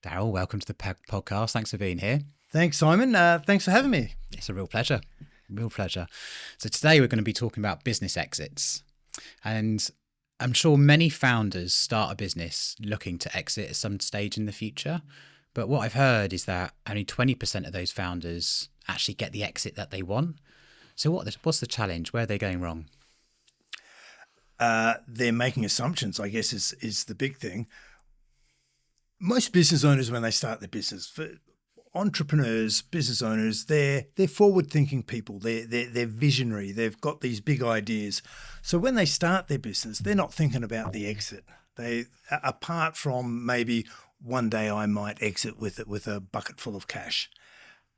Darryl, welcome to the podcast. Thanks for being here. Thanks, Simon. Thanks for having me. It's a real pleasure. Real pleasure. So today we're going to be talking about business exits. And I'm sure many founders start a business looking to exit at some stage in the future. But what I've heard is that only 20% of those founders actually get the exit that they want. So what's the challenge? Where are they going wrong? They're making assumptions, I guess, is the big thing. Most business owners, when they start their business, for entrepreneurs, business owners, they're forward-thinking people. They're visionary. They've got these big ideas. So when they start their business, they're not thinking about the exit. They, apart from maybe one day I might exit with a bucket full of cash,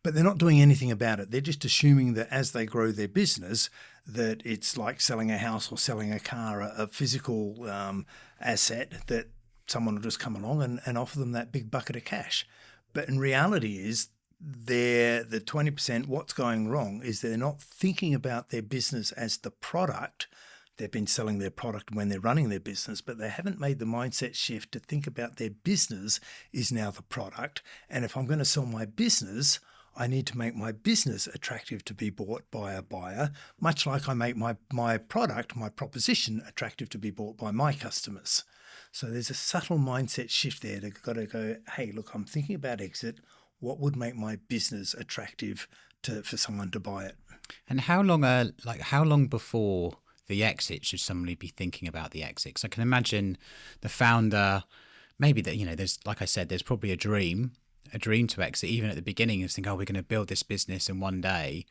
but they're not doing anything about it. They're just assuming that as they grow their business, that it's like selling a house or selling a car, a physical asset that someone will just come along and offer them that big bucket of cash. But in reality is the 20%, what's going wrong is they're not thinking about their business as the product. They've been selling their product when they're running their business, but they haven't made the mindset shift to think about their business is now the product. And if I'm going to sell my business, I need to make my business attractive to be bought by a buyer, much like I make my product, my proposition, attractive to be bought by my customers. So there's a subtle mindset shift there. They've got to go, hey, look, I'm thinking about exit. What would make my business attractive for someone to buy it? And how long before the exit should somebody be thinking about the exit? Because I can imagine the founder, maybe that, there's, like I said, there's probably a dream to exit, even at the beginning, of thinking, we're going to build this business in one day.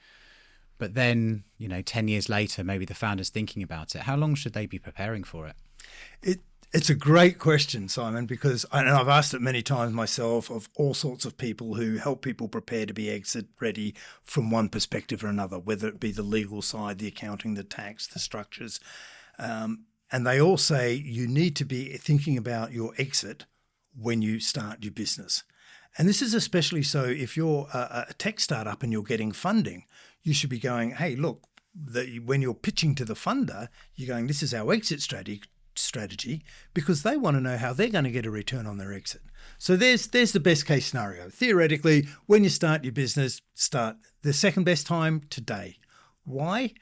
But then, 10 years later, maybe the founder's thinking about it. How long should they be preparing for it? It's a great question, Simon, because I've asked it many times myself of all sorts of people who help people prepare to be exit ready from one perspective or another, whether it be the legal side, the accounting, the tax, the structures. And they all say you need to be thinking about your exit when you start your business. And this is especially so if you're a tech startup and you're getting funding, you should be going, hey, look, when you're pitching to the funder, you're going, this is our exit strategy, because they want to know how they're going to get a return on their exit. So there's the best case scenario. Theoretically, when you start your business, start the second best time today. Why?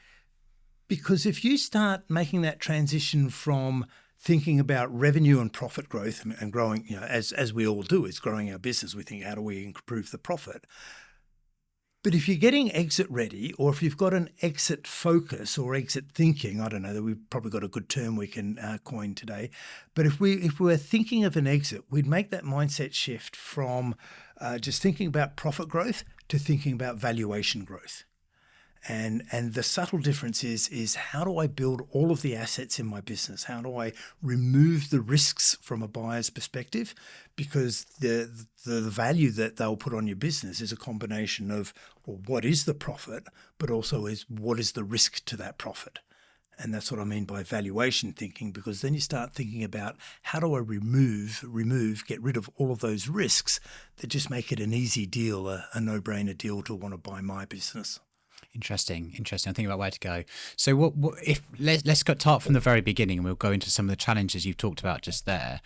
Because if you start making that transition from thinking about revenue and profit growth and growing, as we all do, is growing our business. We think, how do we improve the profit? But if you're getting exit ready, or if you've got an exit focus or exit thinking, I don't know, we've probably got a good term we can coin today. But if we're thinking of an exit, we'd make that mindset shift from just thinking about profit growth to thinking about valuation growth. And the subtle difference is how do I build all of the assets in my business? How do I remove the risks from a buyer's perspective? Because the value that they'll put on your business is a combination of, well, what is the profit, but also is what is the risk to that profit? And that's what I mean by valuation thinking, because then you start thinking about how do I get rid of all of those risks that just make it an easy deal, a no-brainer deal to want to buy my business. Interesting. I'm thinking about where to go. So let's start from the very beginning, and we'll go into some of the challenges you've talked about just there.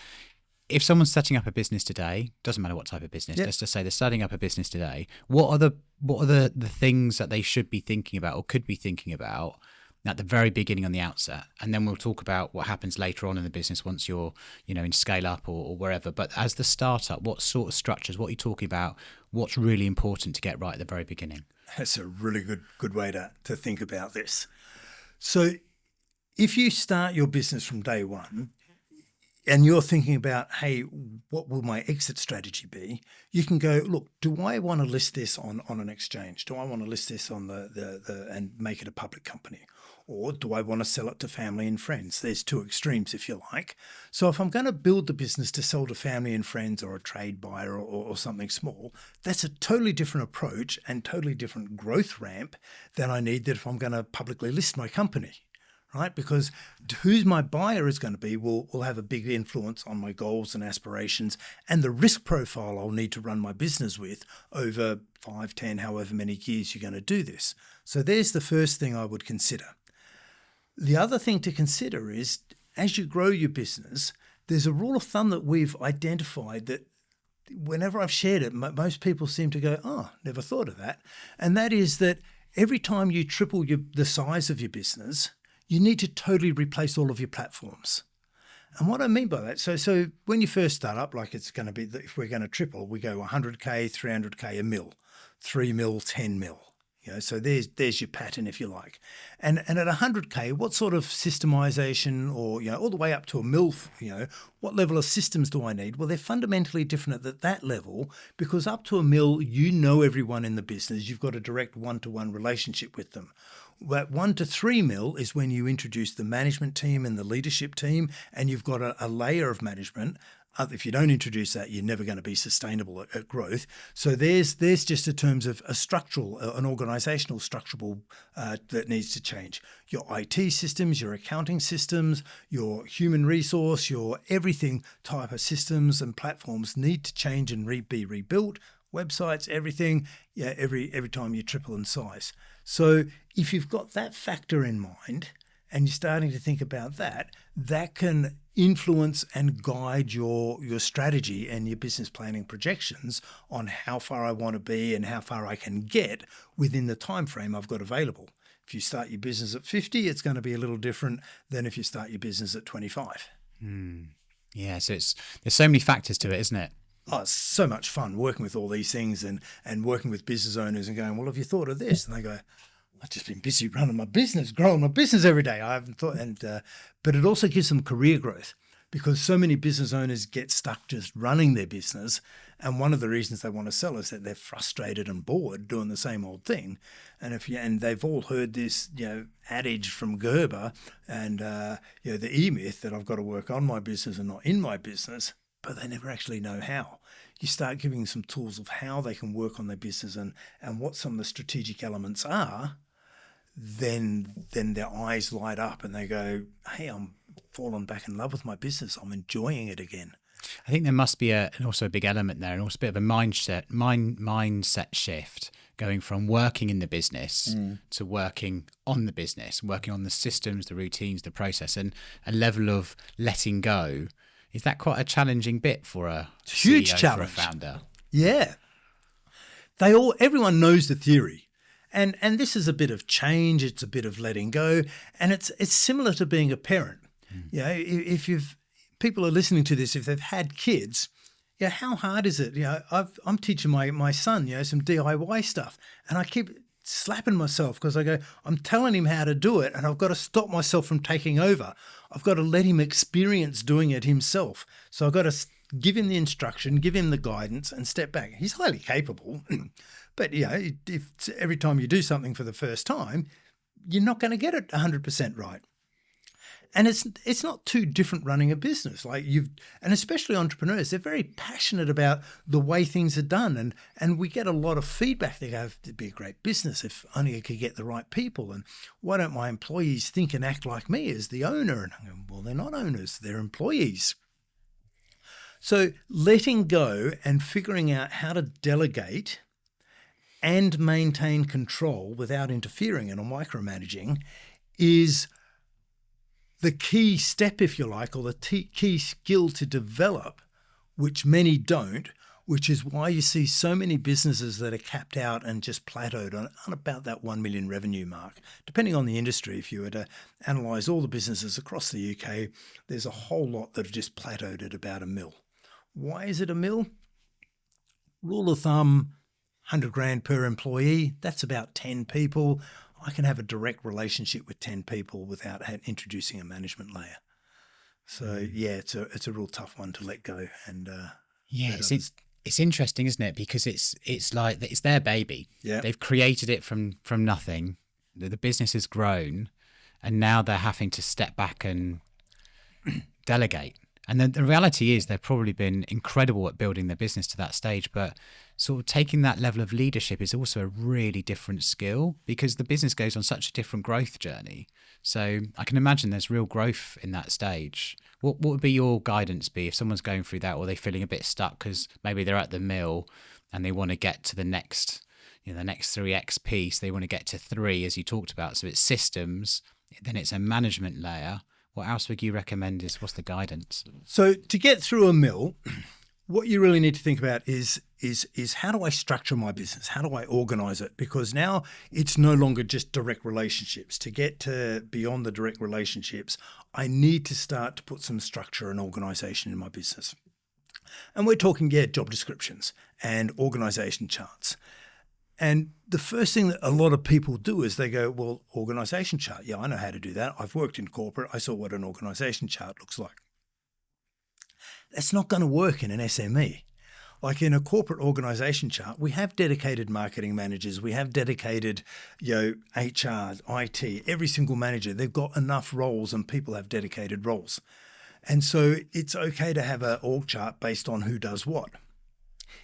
If someone's setting up a business today, doesn't matter what type of business, Let's just say they're starting up a business today. What are the things that they should be thinking about or could be thinking about at the very beginning on the outset? And then we'll talk about what happens later on in the business once you're, in scale up or wherever. But as the startup, what sort of structures, what are you talking about? What's really important to get right at the very beginning? That's a really good way to think about this. So if you start your business from day one and you're thinking about, hey, what will my exit strategy be? You can go, look, do I want to list this on an exchange? Do I want to list this on the and make it a public company? Or do I want to sell it to family and friends? There's two extremes, if you like. So if I'm going to build the business to sell to family and friends or a trade buyer or something small, that's a totally different approach and totally different growth ramp than I need that if I'm going to publicly list my company, right? Because who's my buyer is going to be will have a big influence on my goals and aspirations and the risk profile I'll need to run my business with over 5, 10, however many years you're going to do this. So there's the first thing I would consider. The other thing to consider is as you grow your business, there's a rule of thumb that we've identified that whenever I've shared it, most people seem to go, oh, never thought of that. And that is that every time you triple the size of your business, you need to totally replace all of your platforms. And what I mean by that, so when you first start up, like it's going to be, if we're going to triple, we go 100K, 300K, a mil, 3 mil, 10 mil. So there's your pattern, if you like. And at 100K, what sort of systemization or, all the way up to a mil, what level of systems do I need? Well, they're fundamentally different at that level, because up to a mil, you know everyone in the business. You've got a direct one-to-one relationship with them. But 1 to 3 mil is when you introduce the management team and the leadership team, and you've got a layer of management. If you don't introduce that, you're never going to be sustainable at growth. So there's just in terms of a structural, an organisational structural that needs to change. Your IT systems, your accounting systems, your human resource, your everything type of systems and platforms need to change and be rebuilt. Websites, everything, every time you triple in size. So if you've got that factor in mind and you're starting to think about that, that can influence and guide your strategy and your business planning projections on how far I want to be and how far I can get within the time frame I've got available. If you start your business at 50, it's going to be a little different than if you start your business at 25. Yeah, so there's so many factors to it, isn't it? Oh, it's so much fun working with all these things and working with business owners and going, well, have you thought of this? And they go, I've just been busy running my business, growing my business every day. I haven't thought, but it also gives them career growth, because so many business owners get stuck just running their business. And one of the reasons they want to sell is that they're frustrated and bored doing the same old thing. And they've all heard this, adage from Gerber and, the E-myth that I've got to work on my business and not in my business, but they never actually know how. You start giving them some tools of how they can work on their business and what some of the strategic elements are, then their eyes light up and they go, hey, I'm fallen back in love with my business. I'm enjoying it again. I think there must be also a big element there, and also a bit of a mindset shift, going from working in the business to working on the business, working on the systems, the routines, the process, and a level of letting go. Is that quite a challenging bit for a huge CEO, challenge for a founder? Yeah. Everyone knows the theory. And this is a bit of change, it's a bit of letting go, and it's similar to being a parent. If people are listening to this, if they've had kids, how hard is it? I'm teaching my son, some DIY stuff, and I keep slapping myself because I go, I'm telling him how to do it, and I've got to stop myself from taking over. I've got to let him experience doing it himself. So I've got to give him the instruction, give him the guidance, and step back. He's highly capable. But, if every time you do something for the first time, you're not going to get it 100% right. And it's not too different running a business. And especially entrepreneurs, they're very passionate about the way things are done. And we get a lot of feedback. They go, it'd be a great business if only I could get the right people. And why don't my employees think and act like me as the owner? And I go, well, they're not owners, they're employees. So letting go and figuring out how to delegate and maintain control without interfering and micromanaging is the key step, if you like, or the key skill to develop, which many don't, which is why you see so many businesses that are capped out and just plateaued on about that 1 million revenue mark. Depending on the industry, if you were to analyse all the businesses across the UK, there's a whole lot that have just plateaued at about a mil. Why is it a mil? Rule of thumb, 100 grand per employee, that's about 10 people. I can have a direct relationship with 10 people without introducing a management layer. So it's a real tough one to let go. And it's interesting, isn't it? Because it's like it's their baby. Yeah. They've created it from nothing. The business has grown, and now they're having to step back and delegate. And then the reality is they've probably been incredible at building their business to that stage, but sort of taking that level of leadership is also a really different skill, because the business goes on such a different growth journey. So I can imagine there's real growth in that stage. What would be your guidance be if someone's going through that, or they're feeling a bit stuck because maybe they're at the mill and they want to get to the next 3x piece, they want to get to 3, as you talked about. So it's systems, then it's a management layer. What else would you recommend? What's the guidance? So to get through a mill, What you really need to think about is how do I structure my business? How do I organize it? Because now it's no longer just direct relationships. To get to beyond the direct relationships, I need to start to put some structure and organization in my business. And we're talking, job descriptions and organization charts. And the first thing that a lot of people do is they go, well, organization chart. Yeah, I know how to do that. I've worked in corporate. I saw what an organization chart looks like. That's not going to work in an SME. Like in a corporate organization chart, we have dedicated marketing managers, we have dedicated, HR, IT, every single manager, they've got enough roles and people have dedicated roles. And so it's okay to have an org chart based on who does what.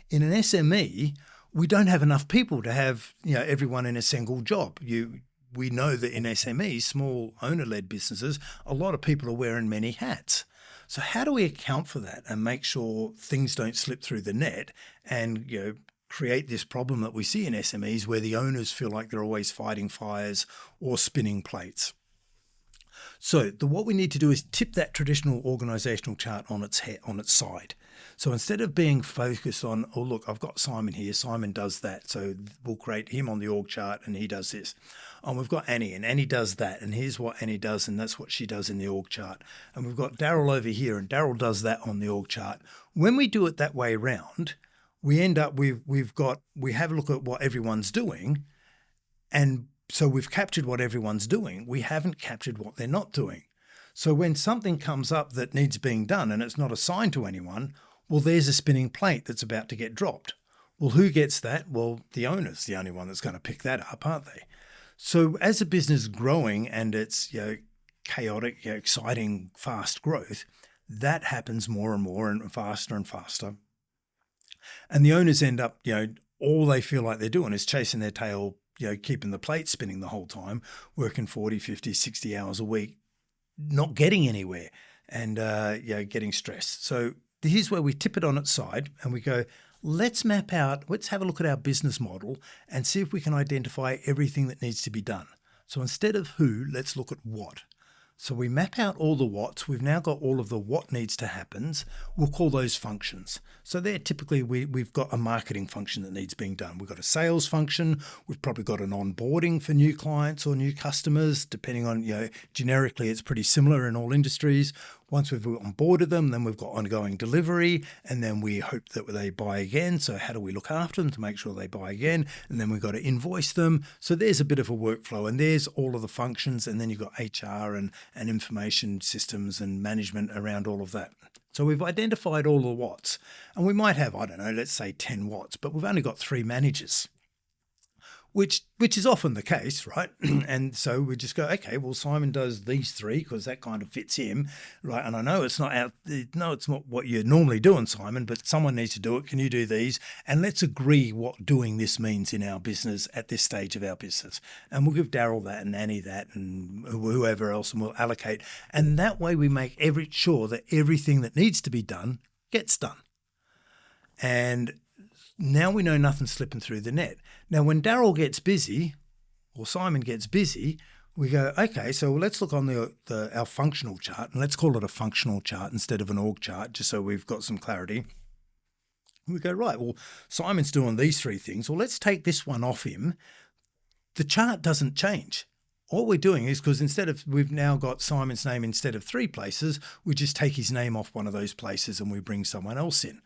In an SME, we don't have enough people to have, everyone in a single job. We know that in SMEs, small owner-led businesses, a lot of people are wearing many hats. So how do we account for that and make sure things don't slip through the net and create this problem that we see in SMEs where the owners feel like they're always fighting fires or spinning plates? So what we need to do is tip that traditional organizational chart on its head, on its side. So instead of being focused on, oh, look, I've got Simon here, Simon does that, so we'll create him on the org chart and he does this. Oh, we've got Annie and Annie does that and here's what Annie does and that's what she does in the org chart. And we've got Darryl over here and Darryl does that on the org chart. When we do it that way around, we end up, we have a look at what everyone's doing, and so we've captured what everyone's doing. We haven't captured what they're not doing. So when something comes up that needs being done and it's not assigned to anyone, well, there's a spinning plate that's about to get dropped. Well, who gets that? Well, the owner's the only one that's going to pick that up, aren't they? So as a business growing and it's chaotic, exciting, fast growth, that happens more and more and faster and faster. And the owners end up, all they feel like they're doing is chasing their tail, keeping the plate spinning the whole time, working 40, 50, 60 hours a week, not getting anywhere and, getting stressed. So here's where we tip it on its side and we go, let's have a look at our business model and see if we can identify everything that needs to be done. So instead of who, let's look at what. So we map out all the what's. We've now got all of the what needs to happens. We'll call those functions. So there typically we've got a marketing function that needs being done. We've got a sales function. We've probably got an onboarding for new clients or new customers, depending on, generically it's pretty similar in all industries. Once we've onboarded them, then we've got ongoing delivery, and then we hope that they buy again. So how do we look after them to make sure they buy again? And then we've got to invoice them. So there's a bit of a workflow, and there's all of the functions, and then you've got HR and information systems and management around all of that. So we've identified all the what's, and we might have, let's say 10 what's, but we've only got 3 managers. Which is often the case, right? And so we just go, okay, well, Simon does these 3 because that kind of fits him, right? And I know it's not what you're normally doing, Simon, but someone needs to do it. Can you do these? And let's agree what doing this means in our business at this stage of our business. And we'll give Darryl that and Annie that and whoever else, and we'll allocate. And that way we make sure that everything that needs to be done gets done. And now we know nothing's slipping through the net. Now, when Darryl gets busy or Simon gets busy, we go, okay, so let's look on our functional chart, and let's call it a functional chart instead of an org chart, just so we've got some clarity. We go, right, well, Simon's doing these 3 things. Well, let's take this one off him. The chart doesn't change. All we're doing is, because we've now got Simon's name instead of 3 places, we just take his name off one of those places and we bring someone else in.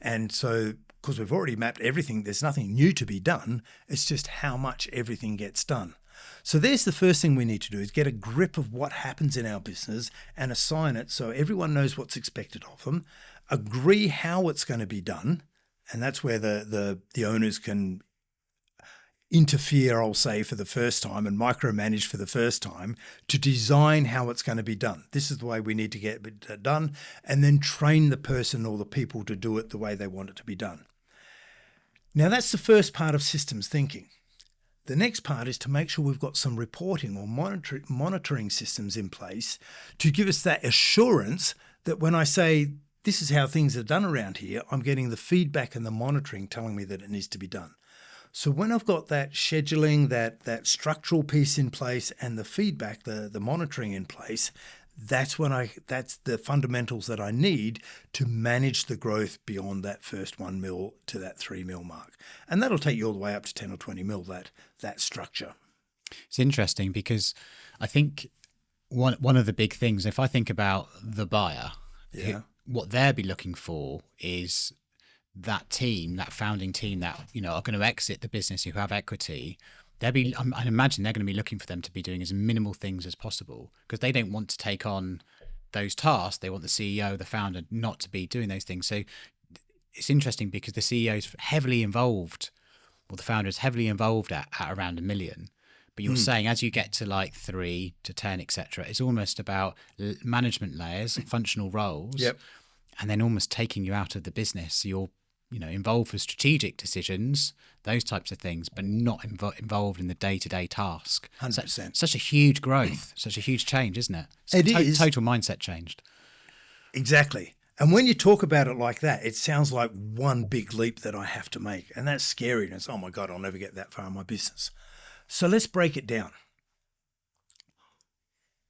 And so, because we've already mapped everything, there's nothing new to be done. It's just how much everything gets done. So there's the first thing we need to do, is get a grip of what happens in our business and assign it so everyone knows what's expected of them, agree how it's going to be done. And that's where the owners can interfere, I'll say, for the first time and micromanage for the first time to design how it's going to be done. This is the way we need to get it done, and then train the person or the people to do it the way they want it to be done. Now, that's the first part of systems thinking. The next part is to make sure we've got some reporting or monitoring systems in place to give us that assurance that when I say this is how things are done around here, I'm getting the feedback and the monitoring telling me that it needs to be done. So when I've got that scheduling, that structural piece in place and the feedback, the monitoring in place, that's the fundamentals that I need to manage the growth beyond that first 1 mil to that 3 mil mark. And that'll take you all the way up to 10 or 20 mil, that structure. It's interesting because I think one of the big things, if I think about the buyer, what they'll be looking for is that team, that founding team that, are going to exit the business, who have equity. I imagine they're going to be looking for them to be doing as minimal things as possible, because they don't want to take on those tasks. They want the CEO, the founder, not to be doing those things. So it's interesting because the CEO is heavily involved, or the founder is heavily involved at around 1 million. But you're saying as you get to like 3 to 10, etc., it's almost about management layers, functional roles, and then almost taking you out of the business. So you're involved with strategic decisions, those types of things, but not involved in the day-to-day task. 100%. Such a huge growth, such a huge change, isn't it? It is. Total mindset changed. Exactly. And when you talk about it like that, it sounds like one big leap that I have to make. And that's scary. And it's, oh my God, I'll never get that far in my business. So let's break it down.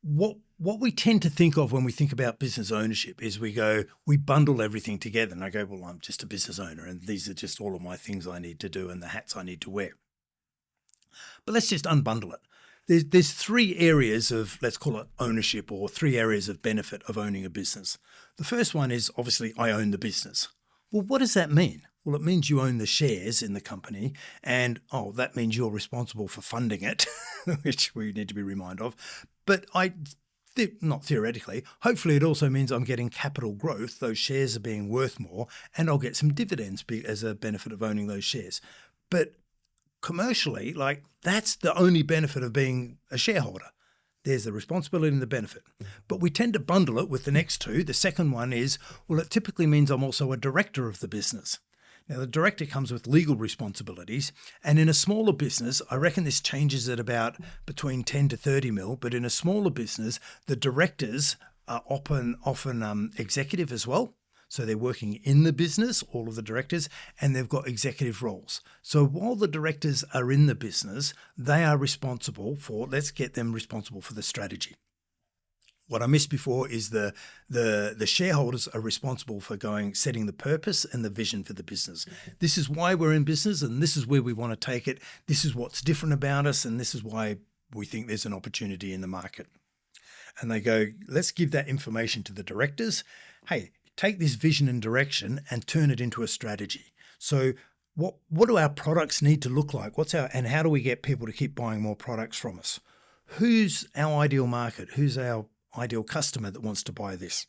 What we tend to think of when we think about business ownership is we bundle everything together, and I go, well, I'm just a business owner and these are just all of my things I need to do and the hats I need to wear. But let's just unbundle it. There's 3 areas of, let's call it ownership, or 3 areas of benefit of owning a business. The first one is obviously I own the business. Well, what does that mean? Well, it means you own the shares in the company, and that means you're responsible for funding it, which we need to be reminded of. But not theoretically, hopefully it also means I'm getting capital growth. Those shares are being worth more, and I'll get some dividends as a benefit of owning those shares. But commercially, that's the only benefit of being a shareholder. There's the responsibility and the benefit. But we tend to bundle it with the next 2. The second one is, well, it typically means I'm also a director of the business. Now, the director comes with legal responsibilities, and in a smaller business, I reckon this changes at about between 10 to 30 mil, but in a smaller business, the directors are often executive as well. So they're working in the business, all of the directors, and they've got executive roles. So while the directors are in the business, they are responsible for, let's get them responsible for the strategy. What I missed before is the shareholders are responsible for setting the purpose and the vision for the business. This is why we're in business, and this is where we want to take it. This is what's different about us, and this is why we think there's an opportunity in the market. And they go, let's give that information to the directors. Hey, take this vision and direction and turn it into a strategy. So what do our products need to look like? And how do we get people to keep buying more products from us? Who's our ideal market? Who's our ideal customer that wants to buy this?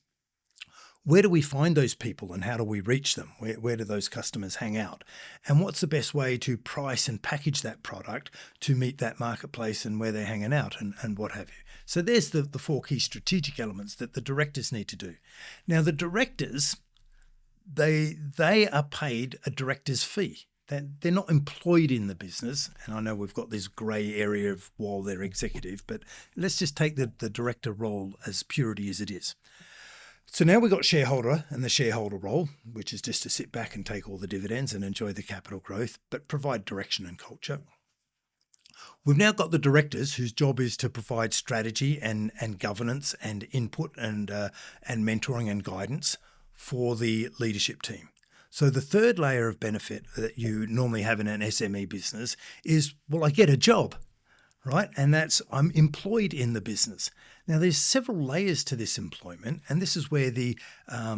Where do we find those people and how do we reach them? Where do those customers hang out? And what's the best way to price and package that product to meet that marketplace and where they're hanging out and what have you? So there's the 4 key strategic elements that the directors need to do. Now, the directors, they are paid a director's fee. They're not employed in the business. And I know we've got this grey area of while they're executive, but let's just take the director role as purity as it is. So now we've got shareholder and the shareholder role, which is just to sit back and take all the dividends and enjoy the capital growth, but provide direction and culture. We've now got the directors whose job is to provide strategy and governance and input and mentoring and guidance for the leadership team. So the third layer of benefit that you normally have in an SME business is, well, I get a job, right? And that's I'm employed in the business. Now, there's several layers to this employment, and this is where the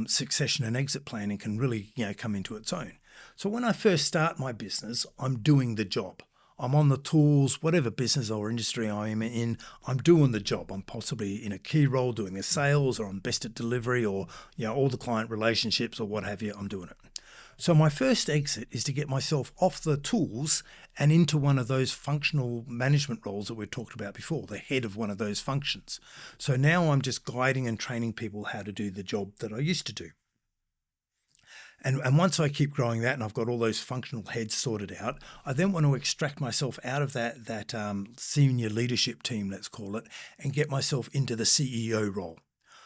succession and exit planning can really come into its own. So when I first start my business, I'm doing the job. I'm on the tools, whatever business or industry I'm in, I'm doing the job. I'm possibly in a key role doing the sales, or I'm best at delivery, or all the client relationships or what have you, I'm doing it. So my first exit is to get myself off the tools and into one of those functional management roles that we talked about before, the head of one of those functions. So now I'm just guiding and training people how to do the job that I used to do. And once I keep growing that and I've got all those functional heads sorted out, I then want to extract myself out of that senior leadership team, let's call it, and get myself into the CEO role.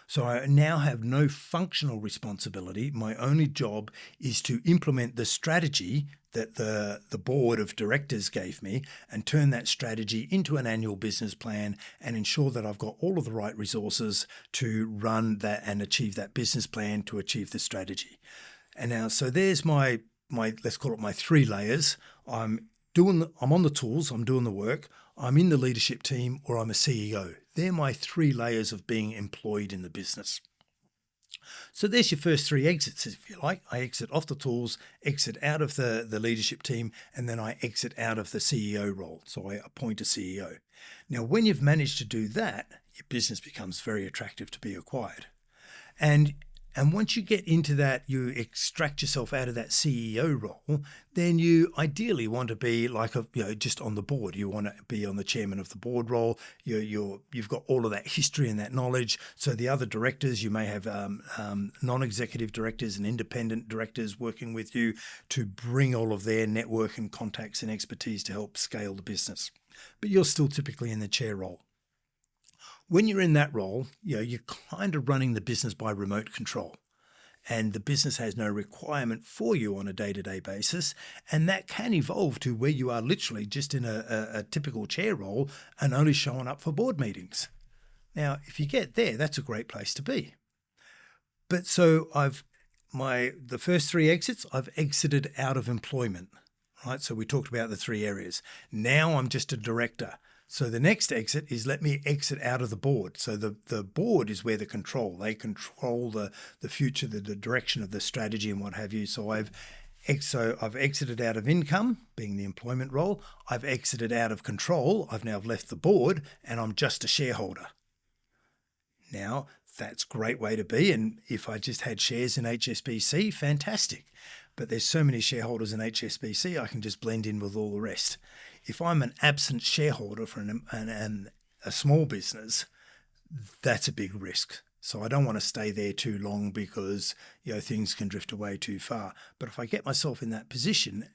So I now have no functional responsibility. My only job is to implement the strategy that the board of directors gave me and turn that strategy into an annual business plan and ensure that I've got all of the right resources to run that and achieve that business plan to achieve the strategy. And now, so there's my let's call it my 3 layers. I'm on the tools, I'm doing the work, I'm in the leadership team, or I'm a CEO. They're my 3 layers of being employed in the business. So there's your first 3 exits, if you like. I exit off the tools, exit out of the leadership team, and then I exit out of the CEO role. So I appoint a CEO. Now, when you've managed to do that, your business becomes very attractive to be acquired. And once you get into that, you extract yourself out of that CEO role, then you ideally want to be like just on the board. You want to be on the chairman of the board role. You've got all of that history and that knowledge. So the other directors, you may have non-executive directors and independent directors working with you to bring all of their network and contacts and expertise to help scale the business. But you're still typically in the chair role. When you're in that role, you're kind of running the business by remote control, and the business has no requirement for you on a day-to-day basis. And that can evolve to where you are literally just in a typical chair role and only showing up for board meetings. Now, if you get there, that's a great place to be. But so the first 3 exits, I've exited out of employment, right? So we talked about the 3 areas. Now I'm just a director. So the next exit is let me exit out of the board. So the board is where they control the future, the direction of the strategy and what have you. So I've exited out of income, being the employment role. I've exited out of control. I've now left the board and I'm just a shareholder. Now, that's a great way to be. And if I just had shares in HSBC, fantastic. But there's so many shareholders in HSBC, I can just blend in with all the rest. If I'm an absent shareholder for a small business, that's a big risk. So I don't want to stay there too long because things can drift away too far. But if I get myself in that position,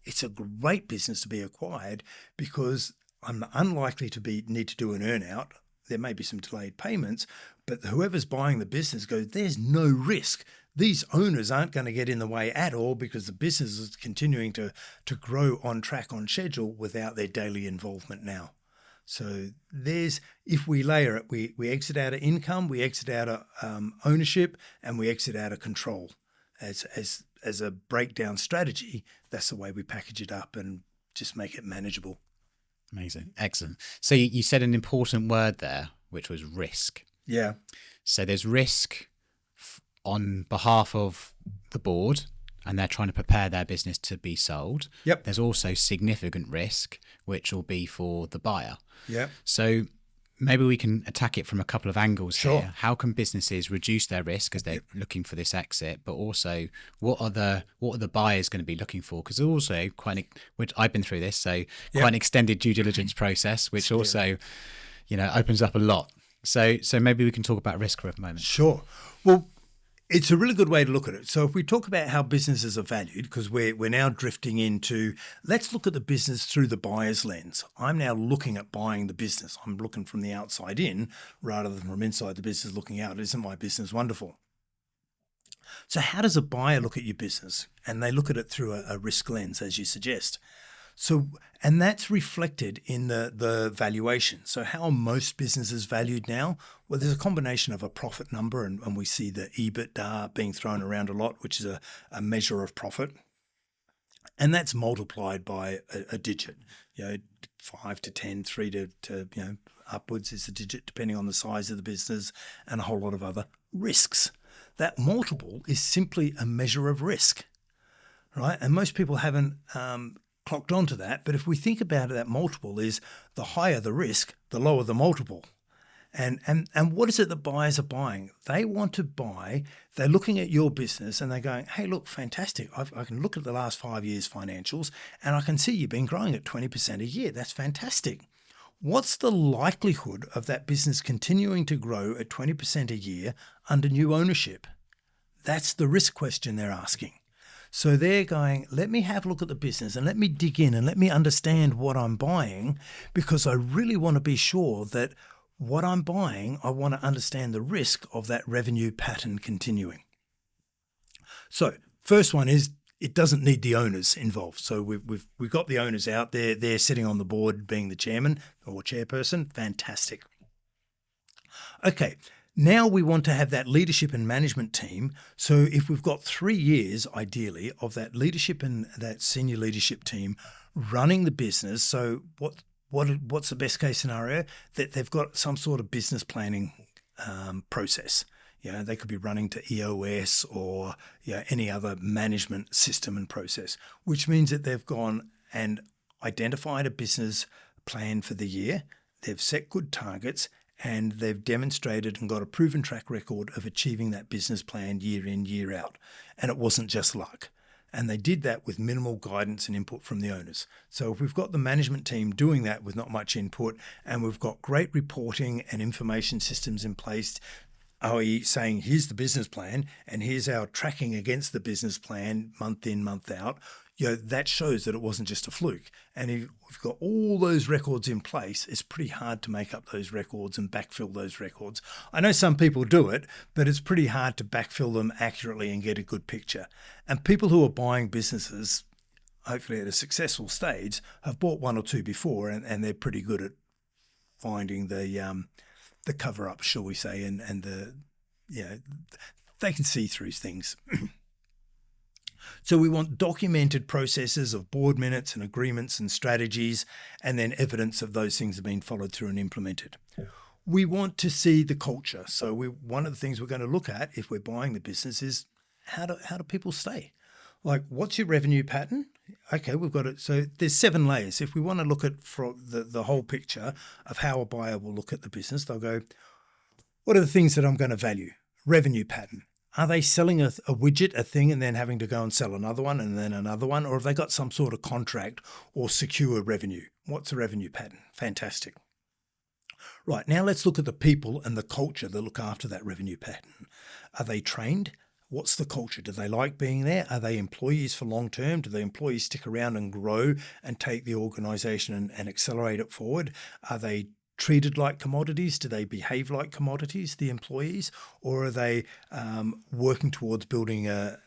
it's a great business to be acquired because I'm unlikely to need to do an earn-out. There may be some delayed payments, but whoever's buying the business goes, there's no risk. These owners aren't going to get in the way at all because the business is continuing to grow on track, on schedule without their daily involvement now. So if we layer it, we exit out of income, we exit out of ownership, and we exit out of control. As a breakdown strategy, that's the way we package it up and just make it manageable. Amazing. Excellent. So you said an important word there, which was risk. Yeah. So there's risk on behalf of the board, and they're trying to prepare their business to be sold. Yep. There's also significant risk, which will be for the buyer. Yeah. So maybe we can attack it from a couple of angles Sure. here. How can businesses reduce their risk as they're looking for this exit, but also what are the buyers going to be looking for? Because also which I've been through this, so quite an extended due diligence process, which also, opens up a lot. So maybe we can talk about risk for a moment. Sure. Well, it's a really good way to look at it. So if we talk about how businesses are valued, because we're now drifting into, let's look at the business through the buyer's lens. I'm now looking at buying the business. I'm looking from the outside in rather than from inside the business looking out. Isn't my business wonderful? So how does a buyer look at your business? And they look at it through a risk lens, as you suggest. So, and that's reflected in the valuation. So how are most businesses valued now? Well, there's a combination of a profit number, and we see the EBITDA being thrown around a lot, which is a measure of profit. And that's multiplied by a digit, 5 to 10, 3 to upwards is the digit, depending on the size of the business, and a whole lot of other risks. That multiple is simply a measure of risk, right? And most people haven't clocked onto that. But if we think about it, that multiple is the higher the risk, the lower the multiple. And what is it that buyers are buying? They want to buy, they're looking at your business and they're going, hey, look, fantastic. I can look at the last 5 years' financials and I can see you've been growing at 20% a year. That's fantastic. What's the likelihood of that business continuing to grow at 20% a year under new ownership? That's the risk question they're asking. So they're going, let me have a look at the business and let me dig in and let me understand what I'm buying, because I really want to be sure that what I'm buying, I want to understand the risk of that revenue pattern continuing. So first one is it doesn't need the owners involved. So we've got the owners out there. They're sitting on the board being the chairman or chairperson. Fantastic. Okay, now we want to have that leadership and management team. So if we've got 3 years, ideally, of that leadership and that senior leadership team running the business, so what's the best case scenario? That they've got some sort of business planning process. They could be running to EOS or any other management system and process, which means that they've gone and identified a business plan for the year. They've set good targets and they've demonstrated and got a proven track record of achieving that business plan year in, year out. And it wasn't just luck. And they did that with minimal guidance and input from the owners. So if we've got the management team doing that with not much input, and we've got great reporting and information systems in place, i.e. saying, here's the business plan and here's our tracking against the business plan month in, month out, that shows that it wasn't just a fluke. And if we've got all those records in place, it's pretty hard to make up those records and backfill those records. I know some people do it, but it's pretty hard to backfill them accurately and get a good picture. And people who are buying businesses, hopefully at a successful stage, have bought one or two before, and they're pretty good at finding the cover up, shall we say, and they can see through things. So we want documented processes of board minutes and agreements and strategies, and then evidence of those things have been followed through and implemented. We want to see the culture. So one of the things we're going to look at if we're buying the business is how do people stay? Like, what's your revenue pattern? Okay, we've got it. So there's 7 layers. If we want to look at from the whole picture of how a buyer will look at the business, they'll go, what are the things that I'm going to value? Revenue pattern. Are they selling a widget, a thing, and then having to go and sell another one and then another one? Or have they got some sort of contract or secure revenue? What's the revenue pattern? Fantastic. Right, now let's look at the people and the culture that look after that revenue pattern. Are they trained? What's the culture? Do they like being there? Are they employees for long term? Do the employees stick around and grow and take the organisation and accelerate it forward? Are they treated like commodities? Do they behave like commodities, the employees? Or are they working towards building a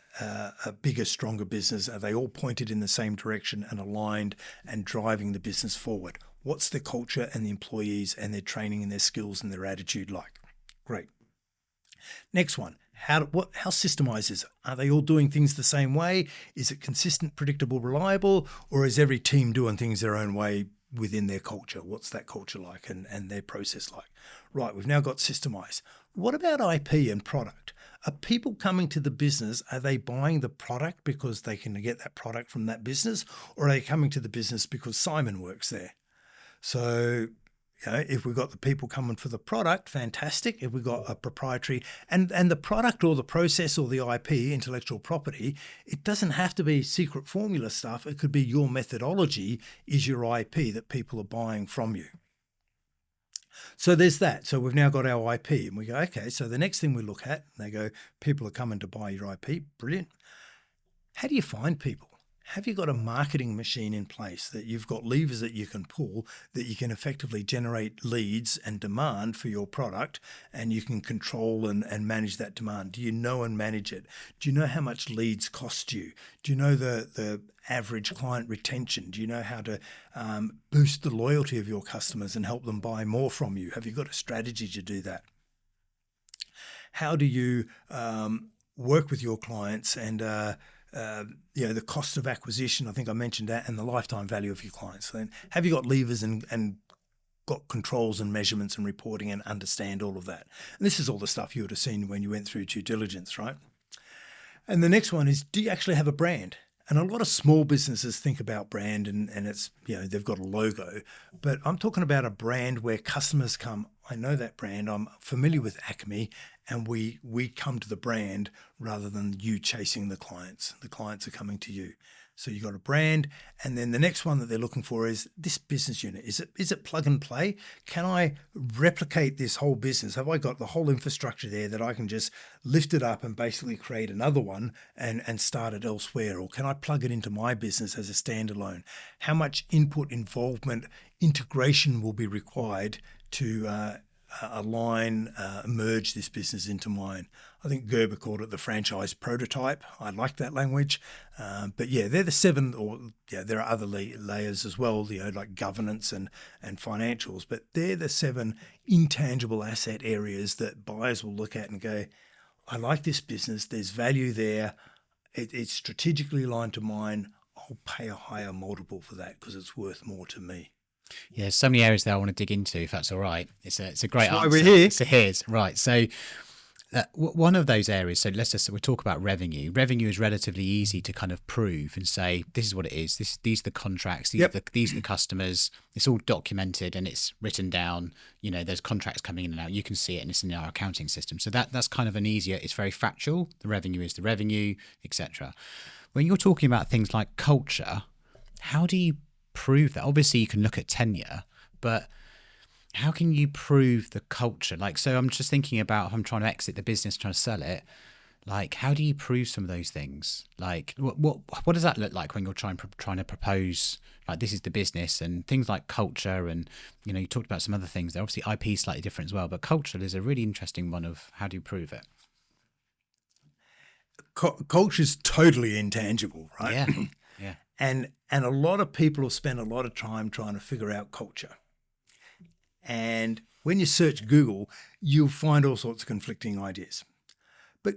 bigger, stronger business? Are they all pointed in the same direction and aligned and driving the business forward? What's the culture and the employees and their training and their skills and their attitude like? Great. Next one. How systemized is it? Are they all doing things the same way? Is it consistent, predictable, reliable? Or is every team doing things their own way within their culture? What's that culture like and their process like? Right, we've now got systemized. What about IP and product? Are people coming to the business, are they buying the product because they can get that product from that business? Or are they coming to the business because Simon works there? So, if we've got the people coming for the product, fantastic. If we've got a proprietary and the product or the process or the IP, intellectual property, it doesn't have to be secret formula stuff. It could be your methodology is your IP that people are buying from you. So there's that. So we've now got our IP and we go, okay, so the next thing we look at, they go, people are coming to buy your IP. Brilliant. How do you find people? Have you got a marketing machine in place that you've got levers that you can pull that you can effectively generate leads and demand for your product and you can control and manage that demand? Do you know and manage it? Do you know how much leads cost you? Do you know the average client retention? Do you know how to boost the loyalty of your customers and help them buy more from you? Have you got a strategy to do that? How do you work with your clients and the cost of acquisition, I think I mentioned that, and the lifetime value of your clients. So then have you got levers and got controls and measurements and reporting and understand all of that? And this is all the stuff you would have seen when you went through due diligence, right? And the next one is, do you actually have a brand? And a lot of small businesses think about brand and it's, they've got a logo, but I'm talking about a brand where customers come, I know that brand, I'm familiar with Acme, and we come to the brand rather than you chasing the clients. The clients are coming to you. So you've got a brand, and then the next one that they're looking for is this business unit. Is it plug and play? Can I replicate this whole business? Have I got the whole infrastructure there that I can just lift it up and basically create another one and start it elsewhere? Or can I plug it into my business as a standalone? How much input, involvement, integration will be required to align, merge this business into mine. I think Gerber called it the franchise prototype. I like that language. But yeah, they're the 7, or yeah, there are other layers as well, like governance and financials, but they're the 7 intangible asset areas that buyers will look at and go, I like this business. There's value there. It's strategically aligned to mine. I'll pay a higher multiple for that because it's worth more to me. Yeah, there's so many areas there I want to dig into, if that's all right. It's a great That's why answer. we're here. So here's right. So one of those areas. So we'll talk about revenue. Revenue is relatively easy to kind of prove and say this is what it is. These are the contracts. These are the customers. It's all documented and it's written down. There's contracts coming in and out. You can see it, and it's in our accounting system. So that's kind of an easier. It's very factual. The revenue is the revenue, etc. When you're talking about things like culture, how do you prove that? Obviously, you can look at tenure, but how can you prove the culture? So I'm just thinking about if I'm trying to exit the business, trying to sell it. How do you prove some of those things? What does that look like when you're trying to propose? This is the business, and things like culture, and you talked about some other things there. Obviously, IP is slightly different as well, but culture is a really interesting one of how do you prove it? Culture is totally intangible, right? Yeah, yeah. And a lot of people have spent a lot of time trying to figure out culture. And when you search Google, you'll find all sorts of conflicting ideas. But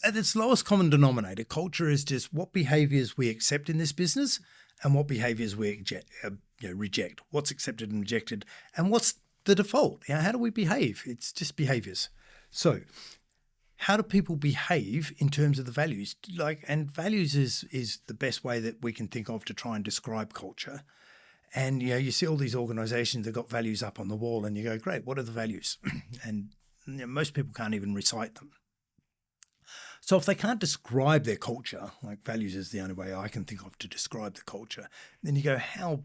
at its lowest common denominator, culture is just what behaviors we accept in this business and what behaviors we reject. What's accepted and rejected, and what's the default? How do we behave? It's just behaviors. So how do people behave in terms of the values? And values is the best way that we can think of to try and describe culture. And you see all these organizations that got values up on the wall, and you go, great, what are the values? And most people can't even recite them. So if they can't describe their culture, values is the only way I can think of to describe the culture, then you go, how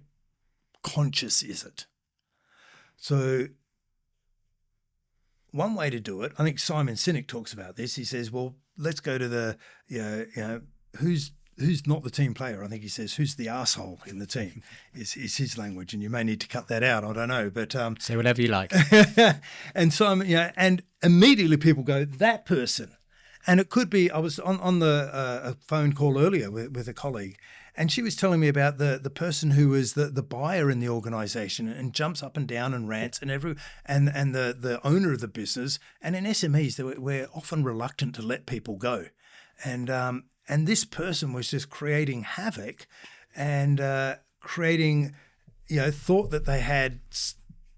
conscious is it? So one way to do it, I think Simon Sinek talks about this. He says, well, let's go to the, who's not the team player. I think he says, who's the arsehole in the team is his language. And you may need to cut that out. I don't know. But say whatever you like. And Simon, and immediately people go, that person. And it could be, I was on the phone call earlier with a colleague, and she was telling me about the person who was the buyer in the organization and jumps up and down and rants and the owner of the business. And in SMEs, we're often reluctant to let people go. And this person was just creating havoc and creating, thought that they had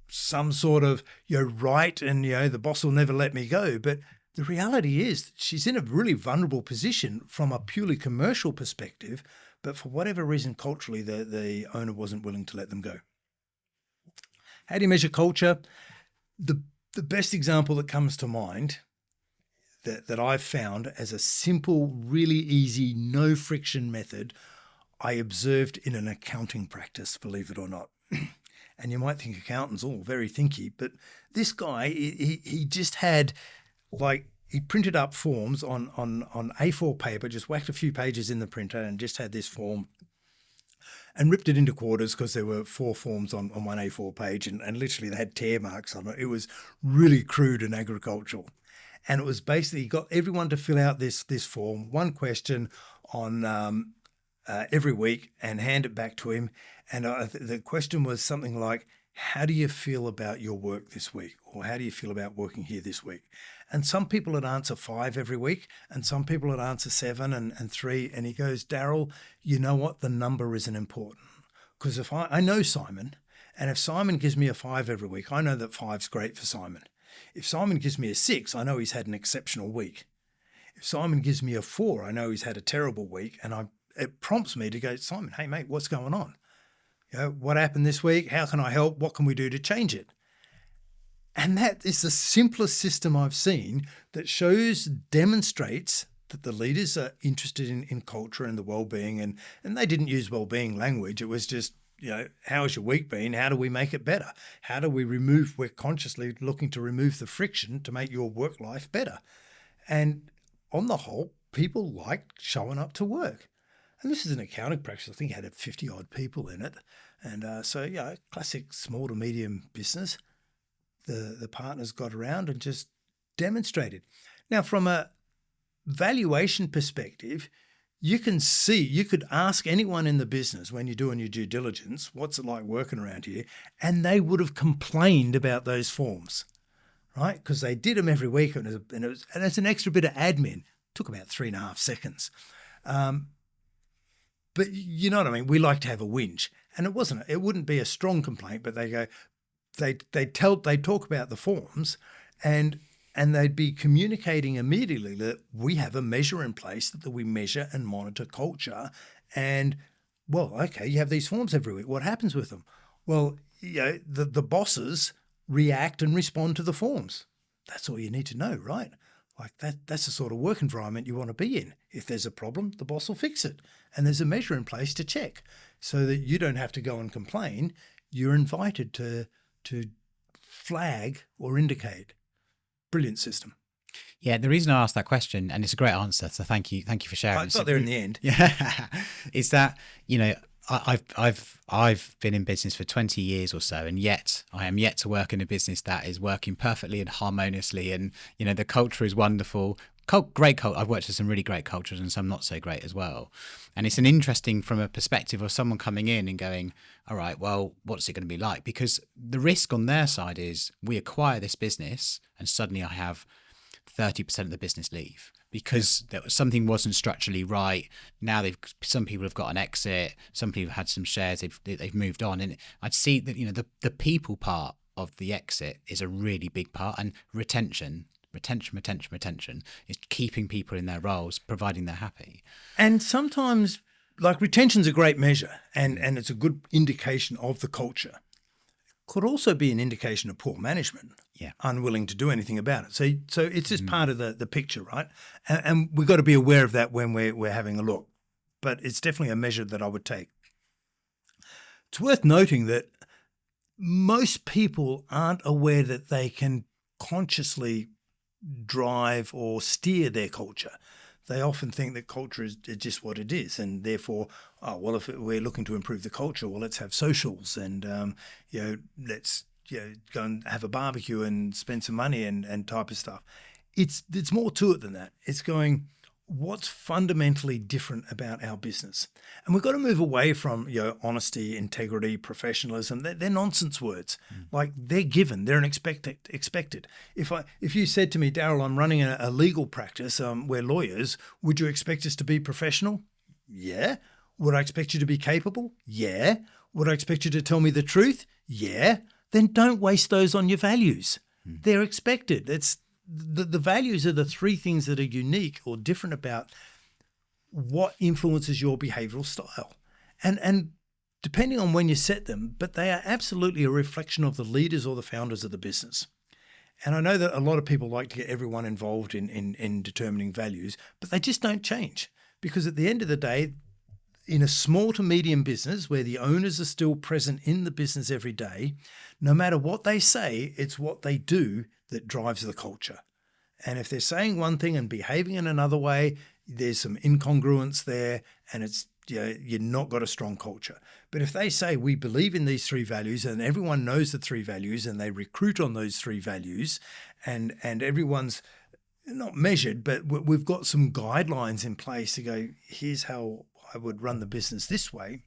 some sort of, right, and, the boss will never let me go. But the reality is that she's in a really vulnerable position from a purely commercial perspective, but for whatever reason, culturally, the owner wasn't willing to let them go. How do you measure culture? The best example that comes to mind that I've found as a simple, really easy, no friction method, I observed in an accounting practice, believe it or not. And you might think accountants, very thinky, but this guy, he just had he printed up forms on A4 paper, just whacked a few pages in the printer and just had this form and ripped it into quarters because there were 4 forms on one A4 page and literally they had tear marks on it. It was really crude and agricultural. And it was basically, he got everyone to fill out this form, one question on every week, and hand it back to him. And the question was something like, how do you feel about your work this week? Or how do you feel about working here this week? And some people would answer 5 every week, and some people would answer 7 and 3. And he goes, Darryl, you know what? The number isn't important. Because if I know Simon, and if Simon gives me a 5 every week, I know that 5's great for Simon. If Simon gives me a 6, I know he's had an exceptional week. If Simon gives me a 4, I know he's had a terrible week. And it prompts me to go, Simon, hey, mate, what's going on? What happened this week? How can I help? What can we do to change it? And that is the simplest system I've seen that demonstrates that the leaders are interested in culture and the well-being. And they didn't use well-being language. It was just, how's your week been? How do we make it better? How do we're consciously looking to remove the friction to make your work life better? And on the whole, people like showing up to work. And this is an accounting practice. I think it had 50 odd people in it. And classic small to medium business. the partners got around and just demonstrated. Now, from a valuation perspective, you could ask anyone in the business when you're doing your due diligence, what's it like working around here? And they would have complained about those forms, right? Because they did them every week, and it's an extra bit of admin. It took about 3.5 seconds. But you know what I mean? We like to have a whinge. And it wouldn't be a strong complaint, but they talk about the forms, and they'd be communicating immediately that we have a measure in place that we measure and monitor culture. And, well, okay, you have these forms every week. What happens with them? Well, the bosses react and respond to the forms. That's all you need to know, right? Like that's the sort of work environment you want to be in. If there's a problem, the boss will fix it. And there's a measure in place to check so that you don't have to go and complain. You're invited to flag or indicate. Brilliant system. Yeah, the reason I asked that question, and it's a great answer, so thank you for sharing. I got there in the end. Yeah, is that I've been in business for 20 years or so, and yet I am yet to work in a business that is working perfectly and harmoniously, and the culture is wonderful. Great culture. I've worked with some really great cultures and some not so great as well. And it's an interesting from a perspective of someone coming in and going, all right, well, what's it going to be like? Because the risk on their side is we acquire this business and suddenly I have 30% of the business leave because something wasn't structurally right. Now some people have got an exit, some people have had some shares, they've moved on. And I'd see that the people part of the exit is a really big part, and retention is keeping people in their roles, providing they're happy. And sometimes, like, retention's a great measure, and it's a good indication of the culture. Could also be an indication of poor management, unwilling to do anything about it. So it's just part of the picture, right? And we've got to be aware of that when we're having a look. But it's definitely a measure that I would take. It's worth noting that most people aren't aware that they can consciously drive or steer their culture. They often think that culture is just what it is, and therefore, if we're looking to improve the culture, well, let's have socials and let's go and have a barbecue and spend some money and type of stuff. It's more to it than that. It's going, what's fundamentally different about our business? And we've got to move away from honesty, integrity, professionalism. They're nonsense words. Like, they're given. They're an expected. If you said to me, Darryl, I'm running a legal practice, we're lawyers, would you expect us to be professional? Yeah. Would I expect you to be capable? Yeah. Would I expect you to tell me the truth? Yeah. Then don't waste those on your values. They're expected. The values are the three things that are unique or different about what influences your behavioral style. And depending on when you set them, but they are absolutely a reflection of the leaders or the founders of the business. And I know that a lot of people like to get everyone involved in determining values, but they just don't change. Because at the end of the day, in a small to medium business where the owners are still present in the business every day, no matter what they say, it's what they do that drives the culture. And if they're saying one thing and behaving in another way, there's some incongruence there, and it's you're not got a strong culture. But if they say we believe in these three values and everyone knows the three values and they recruit on those three values, and everyone's not measured, but we've got some guidelines in place to go, here's how I would run the business this way.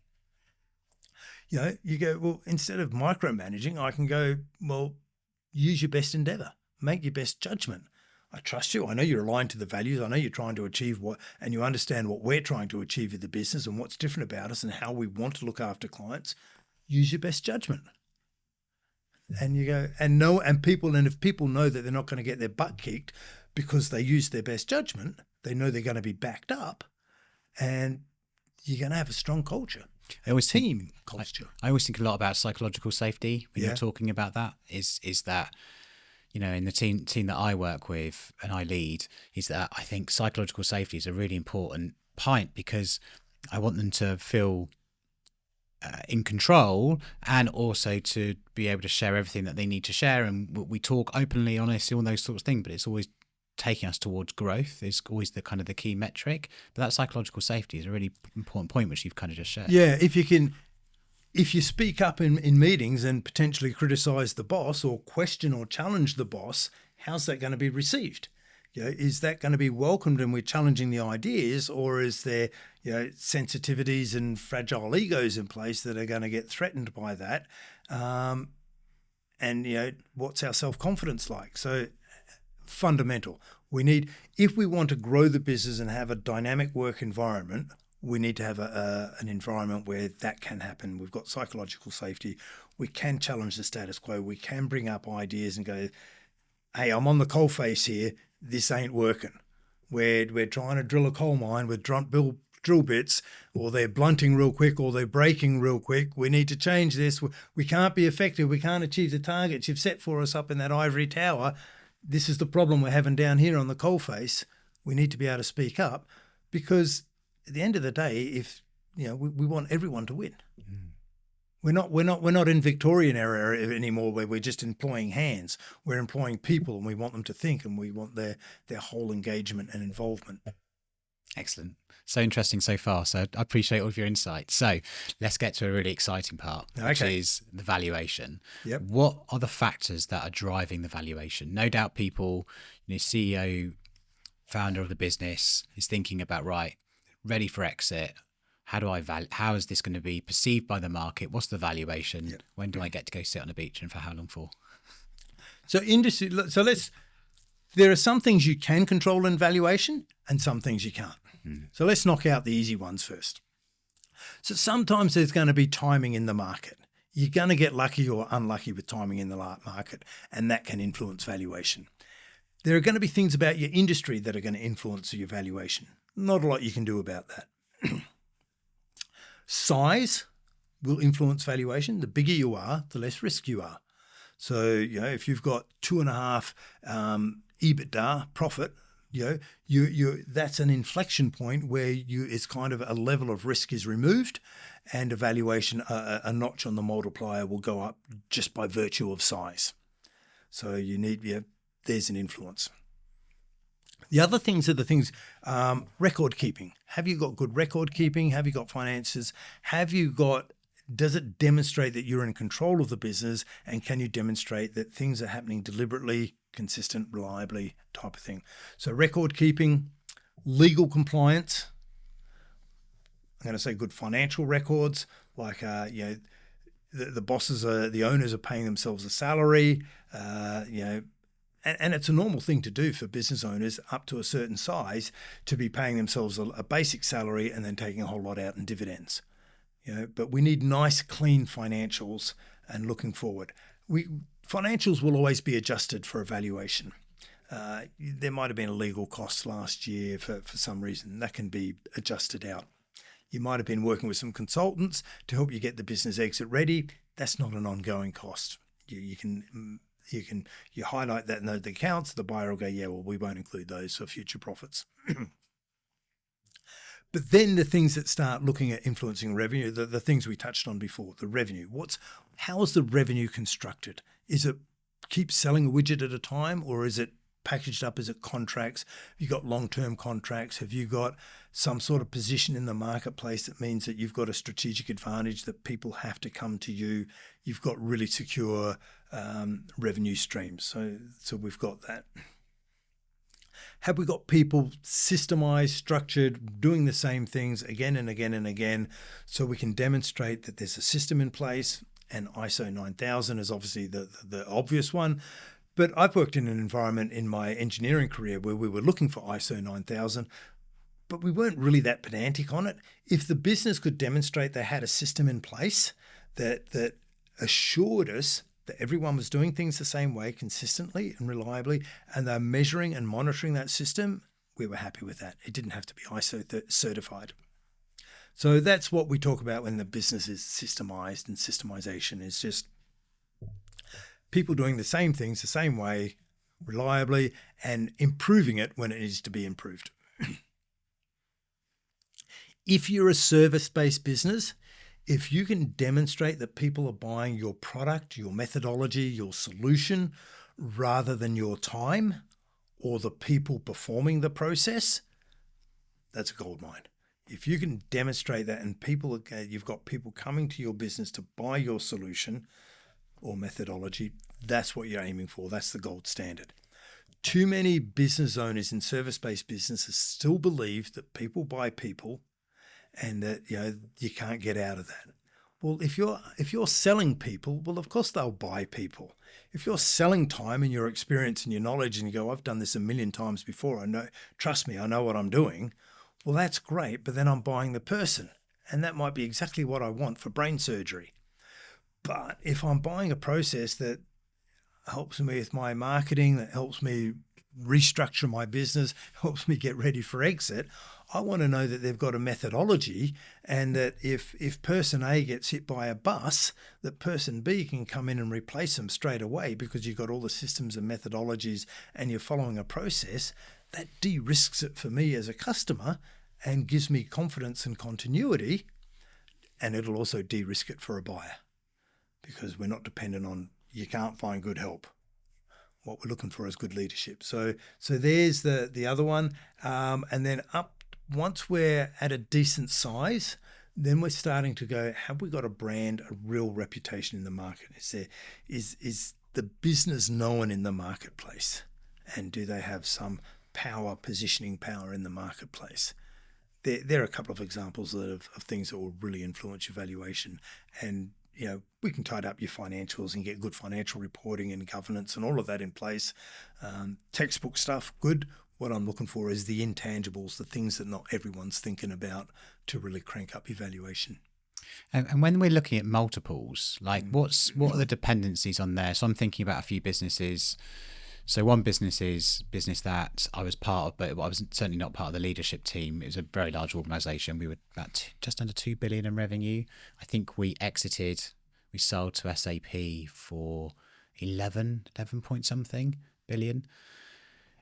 You go, well, instead of micromanaging, I can go, well, use your best endeavor, make your best judgment. I trust you. I know you're aligned to the values. I know you're trying to achieve and you understand what we're trying to achieve in the business and what's different about us and how we want to look after clients. Use your best judgment. And you go, and if people know that they're not going to get their butt kicked because they use their best judgment, they know they're going to be backed up, and you're going to have a strong culture. I always think a lot about psychological safety when you're talking about that. Is that in the team that I work with and I lead, is that I think psychological safety is a really important point, because I want them to feel in control and also to be able to share everything that they need to share. And we talk openly, honestly, all those sorts of things, but it's always taking us towards growth is always the kind of the key metric. But that psychological safety is a really important point, which you've kind of just shared. Yeah, if you can if you speak up in meetings and potentially criticize the boss or question or challenge the boss, how's that going to be received? Is that going to be welcomed and we're challenging the ideas, or is there sensitivities and fragile egos in place that are going to get threatened by that? And what's our self-confidence like? So fundamental. If we want to grow the business and have a dynamic work environment, we need to have an environment where that can happen. We've got psychological safety. We can challenge the status quo. We can bring up ideas and go, hey, I'm on the coalface here. This ain't working. We're trying to drill a coal mine with drill bits, or they're blunting real quick, or they're breaking real quick. We need to change this. We can't be effective. We can't achieve the targets you've set for us up in that ivory tower. This is the problem we're having down here on the coalface. We need to be able to speak up, because at the end of the day, if we want everyone to win. Mm. We're not in Victorian era anymore, where we're just employing hands. We're employing people, and we want them to think, and we want their whole engagement and involvement. Excellent. So interesting so far. So I appreciate all of your insights. So let's get to a really exciting part, which is the valuation. Yep. What are the factors that are driving the valuation? No doubt people, CEO, founder of the business is thinking about, right, ready for exit. How is this going to be perceived by the market? What's the valuation? Yep. When do I get to go sit on a beach, and for how long for? There are some things you can control in valuation and some things you can't. Mm. So let's knock out the easy ones first. So sometimes there's going to be timing in the market. You're going to get lucky or unlucky with timing in the market, and that can influence valuation. There are going to be things about your industry that are going to influence your valuation. Not a lot you can do about that. Size will influence valuation. The bigger you are, the less risk you are. So, if you've got 2.5 EBITDA profit, that's an inflection point where it's kind of a level of risk is removed, and a valuation, a notch on the multiplier will go up just by virtue of size. So there's an influence. The other things are the things, record keeping. Have you got good record keeping? Have you got finances? Does it demonstrate that you're in control of the business, and can you demonstrate that things are happening deliberately, consistent, reliably, type of thing? So record keeping, legal compliance. I'm going to say good financial records, like the bosses the owners are paying themselves a salary, and it's a normal thing to do for business owners up to a certain size to be paying themselves a basic salary and then taking a whole lot out in dividends. But we need nice, clean financials and looking forward. Financials will always be adjusted for evaluation. There might have been a legal cost last year for some reason. That can be adjusted out. You might have been working with some consultants to help you get the business exit ready. That's not an ongoing cost. You highlight that in the accounts. The buyer will go, yeah, well, we won't include those for future profits. But then the things that start looking at influencing revenue, the things we touched on before, the revenue. How is the revenue constructed? Is it keep selling a widget at a time, or is it packaged up? Is it contracts? Have you got long-term contracts? Have you got some sort of position in the marketplace that means that you've got a strategic advantage that people have to come to you? You've got really secure revenue streams. So we've got that. Have we got people systemized, structured, doing the same things again and again and again, so we can demonstrate that there's a system in place? And ISO 9000 is obviously the obvious one. But I've worked in an environment in my engineering career where we were looking for ISO 9000, but we weren't really that pedantic on it. If the business could demonstrate they had a system in place that assured us that everyone was doing things the same way consistently and reliably, and they're measuring and monitoring that system, we were happy with that. It didn't have to be ISO certified. So that's what we talk about when the business is systemized, and systemization is just people doing the same things the same way, reliably, and improving it when it needs to be improved. If you're a service-based business, if you can demonstrate that people are buying your product, your methodology, your solution, rather than your time or the people performing the process, that's a gold mine. If you can demonstrate that, and you've got people coming to your business to buy your solution or methodology, that's what you're aiming for. That's the gold standard. Too many business owners in service-based businesses still believe that people buy people, and that you can't get out of that. Well, if you're selling people, well, of course they'll buy people. If you're selling time and your experience and your knowledge, and you go, I've done this a million times before, I know, trust me, I know what I'm doing. Well, that's great, but then I'm buying the person, and that might be exactly what I want for brain surgery. But if I'm buying a process that helps me with my marketing, that helps me restructure my business, helps me get ready for exit, I want to know that they've got a methodology, and that if person A gets hit by a bus, that person B can come in and replace them straight away, because you've got all the systems and methodologies and you're following a process. That de-risks it for me as a customer and gives me confidence and continuity, and it'll also de-risk it for a buyer, because we're not dependent on, you can't find good help. What we're looking for is good leadership. So there's the other one. And then once we're at a decent size, then we're starting to go, have we got a brand, a real reputation in the market? Is the business known in the marketplace? And do they have some positioning power in the marketplace? There are a couple of examples of things that will really influence your valuation. And we can tidy up your financials and get good financial reporting and governance and all of that in place. Textbook stuff, good. What I'm looking for is the intangibles, the things that not everyone's thinking about, to really crank up your valuation. And when we're looking at multiples, like what are the dependencies on there? So I'm thinking about a few businesses. So one business that I was part of, but I was certainly not part of the leadership team. It was a very large organisation. We were about just under 2 billion in revenue. I think we sold to SAP for 11 point something billion.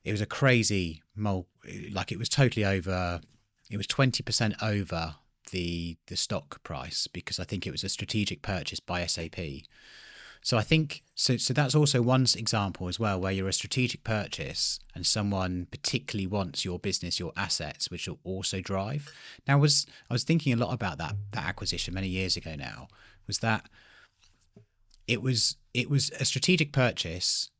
It was a crazy it was totally over. It was 20% over the stock price, because I think it was a strategic purchase by SAP. So I think so that's also one example as well, where you're a strategic purchase and someone particularly wants your business, your assets, which will also drive. Now I was thinking a lot about that acquisition many years ago now, was that it was a strategic purchase,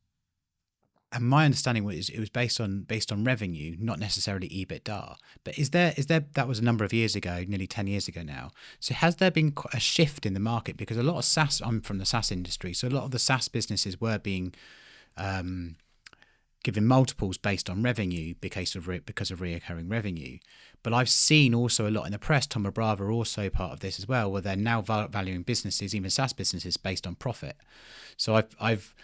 and my understanding was it was based on revenue, not necessarily EBITDA. But is there that was a number of years ago, nearly 10 years ago now. So has there been a shift in the market? Because a lot of SaaS, I'm from the SaaS industry, so a lot of the SaaS businesses were being given multiples based on revenue because of reoccurring revenue. But I've seen also a lot in the press, Thoma Bravo are also part of this as well, where they're now valuing businesses, even SaaS businesses, based on profit. So I've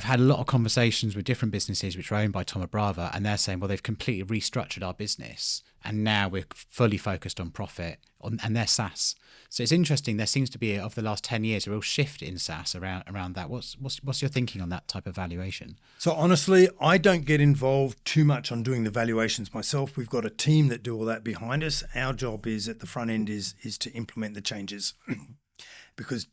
had a lot of conversations with different businesses which are owned by Thoma Bravo, and they're saying, well, they've completely restructured our business and now we're fully focused on profit, and they're SaaS. So it's interesting. There seems to be, over the last 10 years, a real shift in SaaS around that. What's your thinking on that type of valuation? So honestly, I don't get involved too much on doing the valuations myself. We've got a team that do all that behind us. Our job is at the front end is to implement the changes because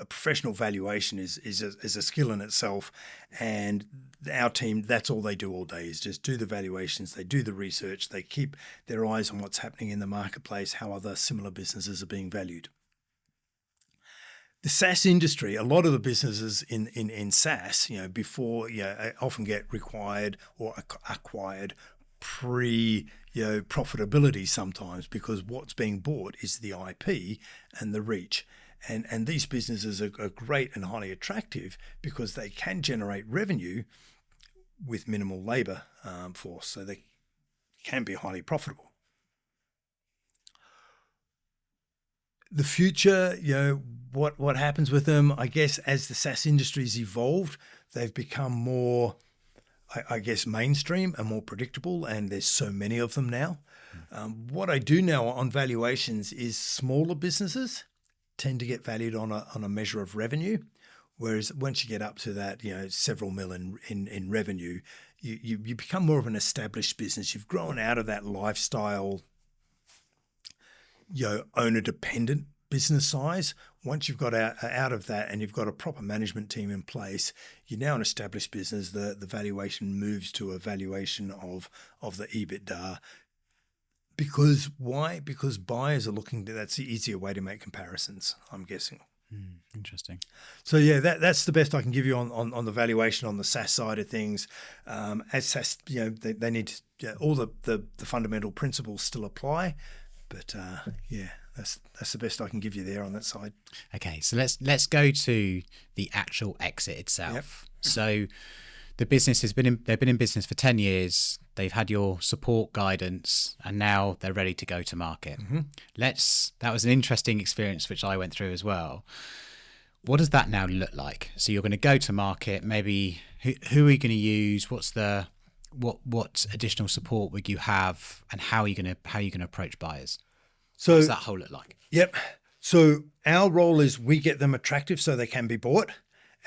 a professional valuation is a skill in itself, and our team, that's all they do all day, is just do the valuations. They do the research. They keep their eyes on what's happening in the marketplace, how other similar businesses are being valued. The SaaS industry, a lot of the businesses in SaaS, before, often get required or acquired profitability sometimes, because what's being bought is the IP and the reach. And these businesses are great and highly attractive because they can generate revenue with minimal labor force, so they can be highly profitable. The future, what happens with them, I guess, as the SaaS industry's evolved, they've become more, I guess, mainstream and more predictable, and there's so many of them now. What I do now on valuations is smaller businesses tend to get valued on a measure of revenue, whereas once you get up to that, several million in revenue, you become more of an established business. You've grown out of that lifestyle, owner-dependent business size. Once you've got out of that and you've got a proper management team in place, you're now an established business. The valuation moves to a valuation of the EBITDA Because why? Because buyers are looking to, that's the easier way to make comparisons, I'm guessing. Interesting. So yeah, that's the best I can give you on the valuation on the SaaS side of things. As SaaS, they need to, all the fundamental principles still apply, but that's the best I can give you there on that side. Okay, so let's go to the actual exit itself. Yep. So the business they've been in business for 10 years. They've had your support guidance, and now they're ready to go to market. That was an interesting experience which I went through as well. What does that now look like? So you're going to go to market. Maybe who are you going to use? What additional support would you have, and how are you going to approach buyers? So what does that whole look like? Yep. So our role is we get them attractive so they can be bought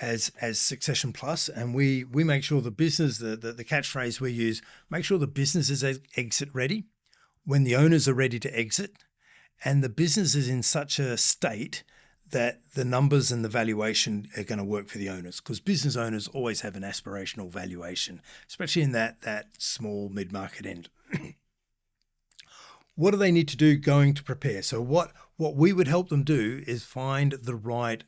as Succession Plus, and we make sure the business, the catchphrase we use, make sure the business is exit ready when the owners are ready to exit, and the business is in such a state that the numbers and the valuation are going to work for the owners, because business owners always have an aspirational valuation, especially in that small mid-market end. What do they need to do going to prepare? So what we would help them do is find the right,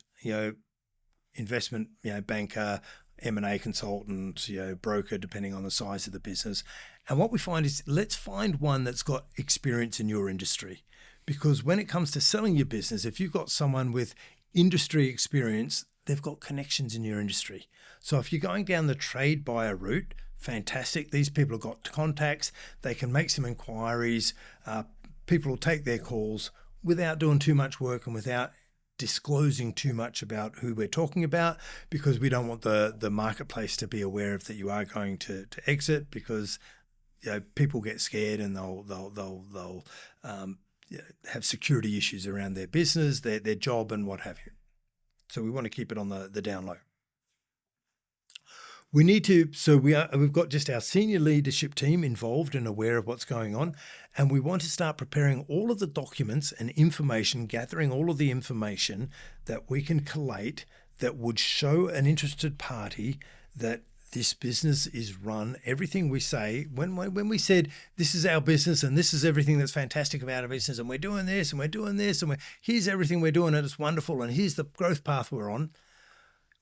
investment, banker, M&A consultant, broker, depending on the size of the business. And what we find is, let's find one that's got experience in your industry. Because when it comes to selling your business, if you've got someone with industry experience, they've got connections in your industry. So if you're going down the trade buyer route, fantastic. These people have got contacts. They can make some inquiries. People will take their calls without doing too much work and without disclosing too much about who we're talking about, because we don't want the marketplace to be aware of that you are going to exit, because people get scared and they'll have security issues around their business, their job, and what have you. So we want to keep it on the down low. We need to, so we've got just our senior leadership team involved and aware of what's going on, and we want to start preparing all of the documents and information, gathering all of the information that we can collate that would show an interested party that this business is run. Everything we say, when we said this is our business and this is everything that's fantastic about our business, and we're doing this and we're doing this and here's everything we're doing and it's wonderful and here's the growth path we're on.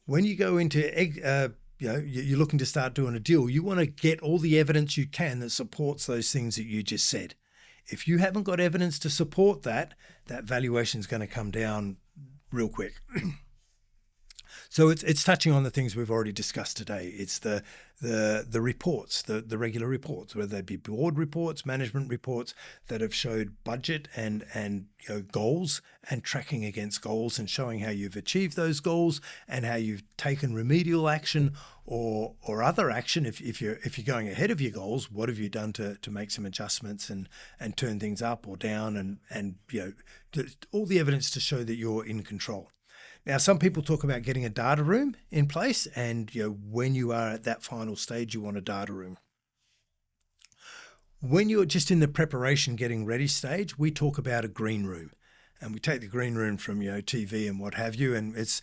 When you go into you're looking to start doing a deal, you want to get all the evidence you can that supports those things that you just said. If you haven't got evidence to support that valuation is going to come down real quick. So it's touching on the things we've already discussed today. It's the reports, the regular reports, whether they be board reports, management reports that have showed budget and goals and tracking against goals and showing how you've achieved those goals and how you've taken remedial action or other action. If you're going ahead of your goals, what have you done to make some adjustments and turn things up or down and all the evidence to show that you're in control. Now, some people talk about getting a data room in place, and when you are at that final stage, you want a data room. When you're just in the preparation, getting ready stage, we talk about a green room, and we take the green room from TV and what have you, and it's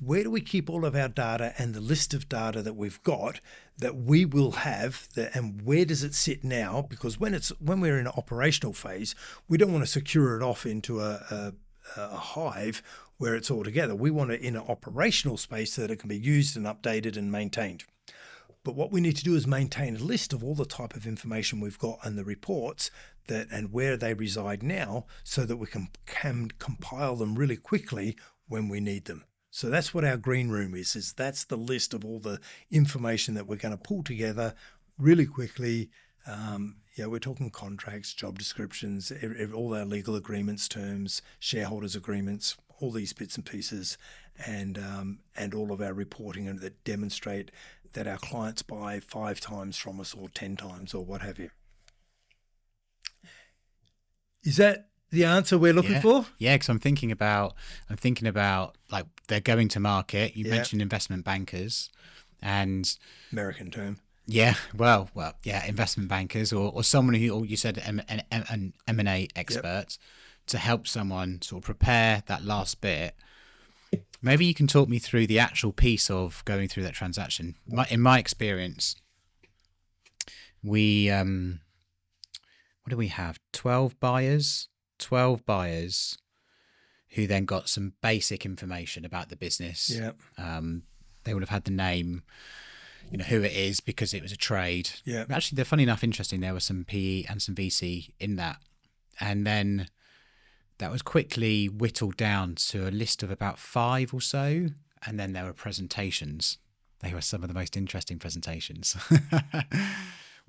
where do we keep all of our data and the list of data that we've got that we will have, and where does it sit now? Because when we're in an operational phase, we don't want to secure it off into a hive where it's all together. We want it in an operational space so that it can be used and updated and maintained. But what we need to do is maintain a list of all the type of information we've got and the reports and where they reside now, so that we can compile them really quickly when we need them. So that's what our green room is that's the list of all the information that we're going to pull together really quickly. We're talking contracts, job descriptions, all our legal agreements, terms, shareholders agreements, all these bits and pieces, and all of our reporting that demonstrate that our clients buy 5 times from us or 10 times or what have you. Is that the answer we're looking for? Yeah, because I'm thinking about like they're going to market. You mentioned investment bankers and American term. Yeah, well, yeah, investment bankers or someone who, or you said an M&A expert to help someone sort of prepare that last bit. Maybe you can talk me through the actual piece of going through that transaction. In my experience, when what do we have? 12 buyers, 12 buyers who then got some basic information about the business. Yeah. They would have had the name, who it is because it was a trade. Yeah. Actually, they're funny enough, interesting. There was some PE and some VC in that. And then that was quickly whittled down to a list of about 5 or so. And then there were presentations. They were some of the most interesting presentations.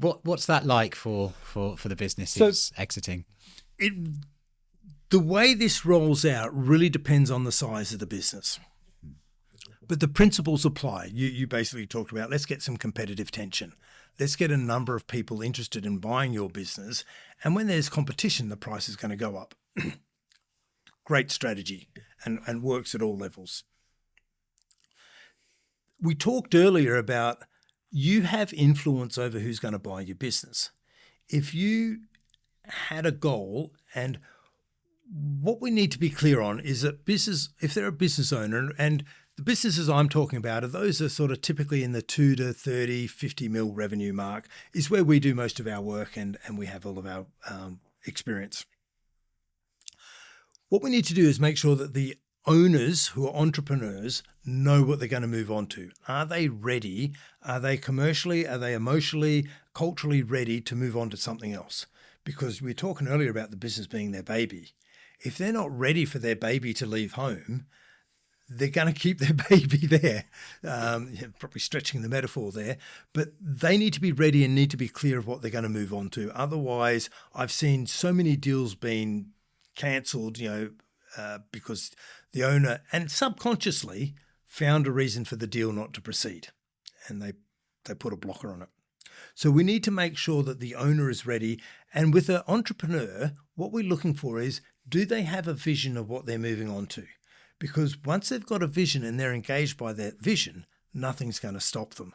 What's that like for the businesses exiting? The way this rolls out really depends on the size of the business. But the principles apply. You basically talked about, let's get some competitive tension. Let's get a number of people interested in buying your business. And when there's competition, the price is going to go up. Great strategy and works at all levels. We talked earlier about you have influence over who's going to buy your business. If you had a goal, and what we need to be clear on is that if they're a business owner, and the businesses I'm talking about are those that are sort of typically in the 2 to 30, 50 mil revenue mark, is where we do most of our work and we have all of our experience. What we need to do is make sure that the owners who are entrepreneurs know what they're going to move on to. Are they ready? Are they commercially, are they emotionally, culturally ready to move on to something else? Because we were talking earlier about the business being their baby. If they're not ready for their baby to leave home, they're going to keep their baby there. Probably stretching the metaphor there, but they need to be ready and need to be clear of what they're going to move on to. Otherwise, I've seen so many deals being cancelled, because the owner and subconsciously found a reason for the deal not to proceed, and they put a blocker on it. So we need to make sure that the owner is ready. And with an entrepreneur, what we're looking for is, do they have a vision of what they're moving on to? Because once they've got a vision and they're engaged by that vision, nothing's going to stop them.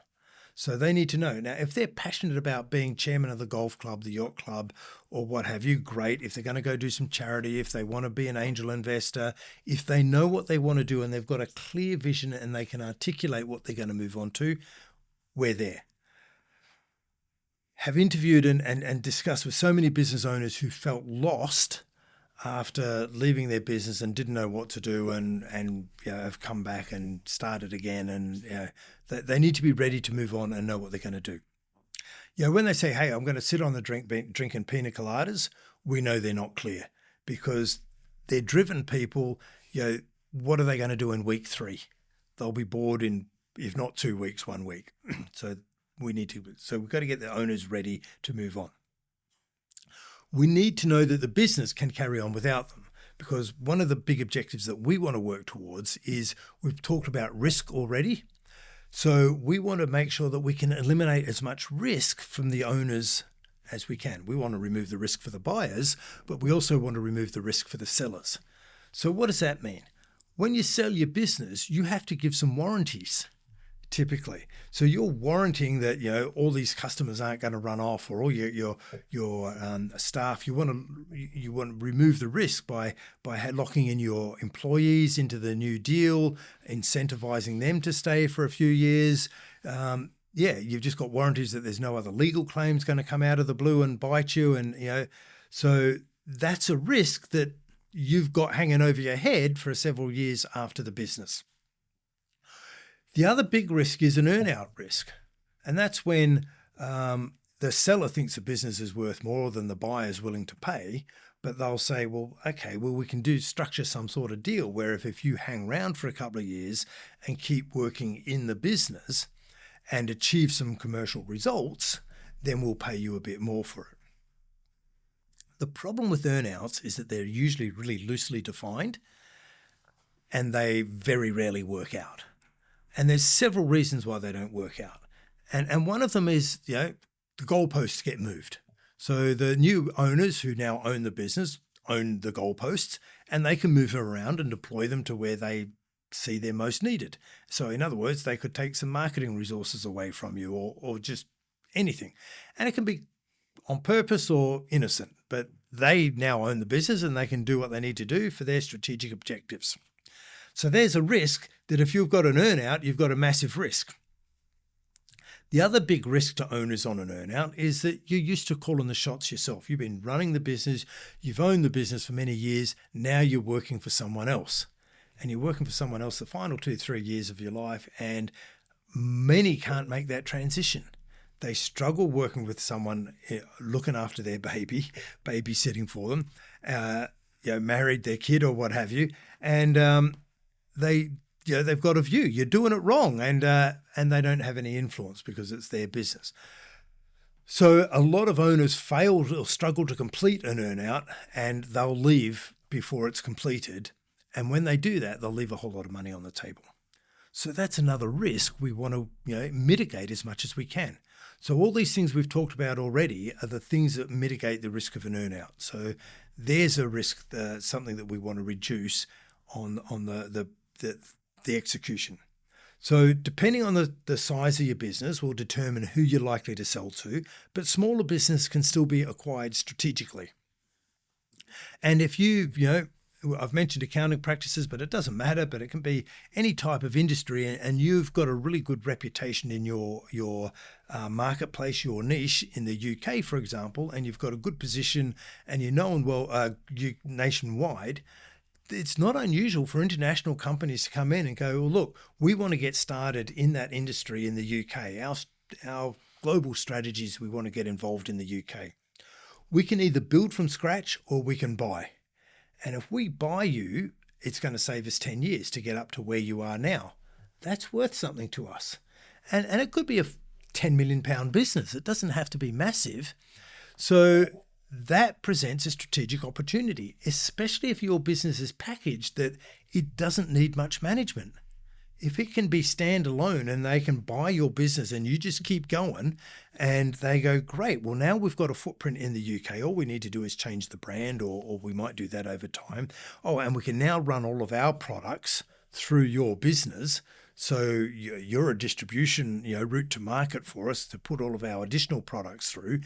So they need to know. Now, if they're passionate about being chairman of the golf club, the yacht club, or what have you, great. If they're going to go do some charity, if they want to be an angel investor, if they know what they want to do and they've got a clear vision and they can articulate what they're going to move on to, we're there. Have interviewed and discussed with so many business owners who felt lost after leaving their business and didn't know what to do and have come back and started again, and they need to be ready to move on and know what they're going to do. When they say, hey, I'm going to sit on the drinking pina coladas, we know they're not clear, because they're driven people. What are they going to do in week 3? They'll be bored in, if not 2 weeks, 1 week. So we've got to get the owners ready to move on. We need to know that the business can carry on without them, because one of the big objectives that we want to work towards is, we've talked about risk already. So we want to make sure that we can eliminate as much risk from the owners as we can. We want to remove the risk for the buyers, but we also want to remove the risk for the sellers. So what does that mean? When you sell your business, you have to give some warranties. Typically. So you're warranting that, all these customers aren't going to run off, or all your staff. You want to remove the risk by locking in your employees into the new deal, incentivizing them to stay for a few years. You've just got warranties that there's no other legal claims going to come out of the blue and bite you, and so that's a risk that you've got hanging over your head for several years after the business. The other big risk is an earn-out risk, and that's when the seller thinks the business is worth more than the buyer is willing to pay, but they'll say, we can structure some sort of deal where if you hang around for a couple of years and keep working in the business and achieve some commercial results, then we'll pay you a bit more for it. The problem with earn-outs is that they're usually really loosely defined and they very rarely work out. And there's several reasons why they don't work out. And one of them is, the goalposts get moved. So the new owners who now own the business own the goalposts, and they can move them around and deploy them to where they see they're most needed. So in other words, they could take some marketing resources away from you, or just anything. And it can be on purpose or innocent, but they now own the business and they can do what they need to do for their strategic objectives. So there's a risk that if you've got an earn-out, you've got a massive risk. The other big risk to owners on an earnout is that you're used to calling the shots yourself. You've been running the business, you've owned the business for many years, now you're working for someone else. And you're working for someone else the final 2-3 years of your life, and many can't make that transition. They struggle working with someone looking after their baby, babysitting for them, married their kid or what have you, and they've got a view. You're doing it wrong, and they don't have any influence because it's their business. So a lot of owners fail or struggle to complete an earnout, and they'll leave before it's completed. And when they do that, they'll leave a whole lot of money on the table. So that's another risk we want to mitigate as much as we can. So all these things we've talked about already are the things that mitigate the risk of an earnout. So there's a risk, something that we want to reduce on the execution. So depending on the size of your business will determine who you're likely to sell to, but smaller business can still be acquired strategically. And if I've mentioned accounting practices, but it doesn't matter, but it can be any type of industry, and you've got a really good reputation in your marketplace, your niche in the UK, for example, and you've got a good position and you're known well nationwide. It's not unusual for international companies to come in and go, well, look, we want to get started in that industry in the UK. Our global strategies, we want to get involved in the UK. We can either build from scratch or we can buy. And if we buy you, it's going to save us 10 years to get up to where you are now. That's worth something to us. And it could be a £10 million business. It doesn't have to be massive. So that presents a strategic opportunity, especially if your business is packaged that it doesn't need much management. If it can be standalone and they can buy your business and you just keep going and they go, great, well, now we've got a footprint in the UK. All we need to do is change the brand, or we might do that over time. Oh, and we can now run all of our products through your business. So you're a distribution route to market for us to put all of our additional products through.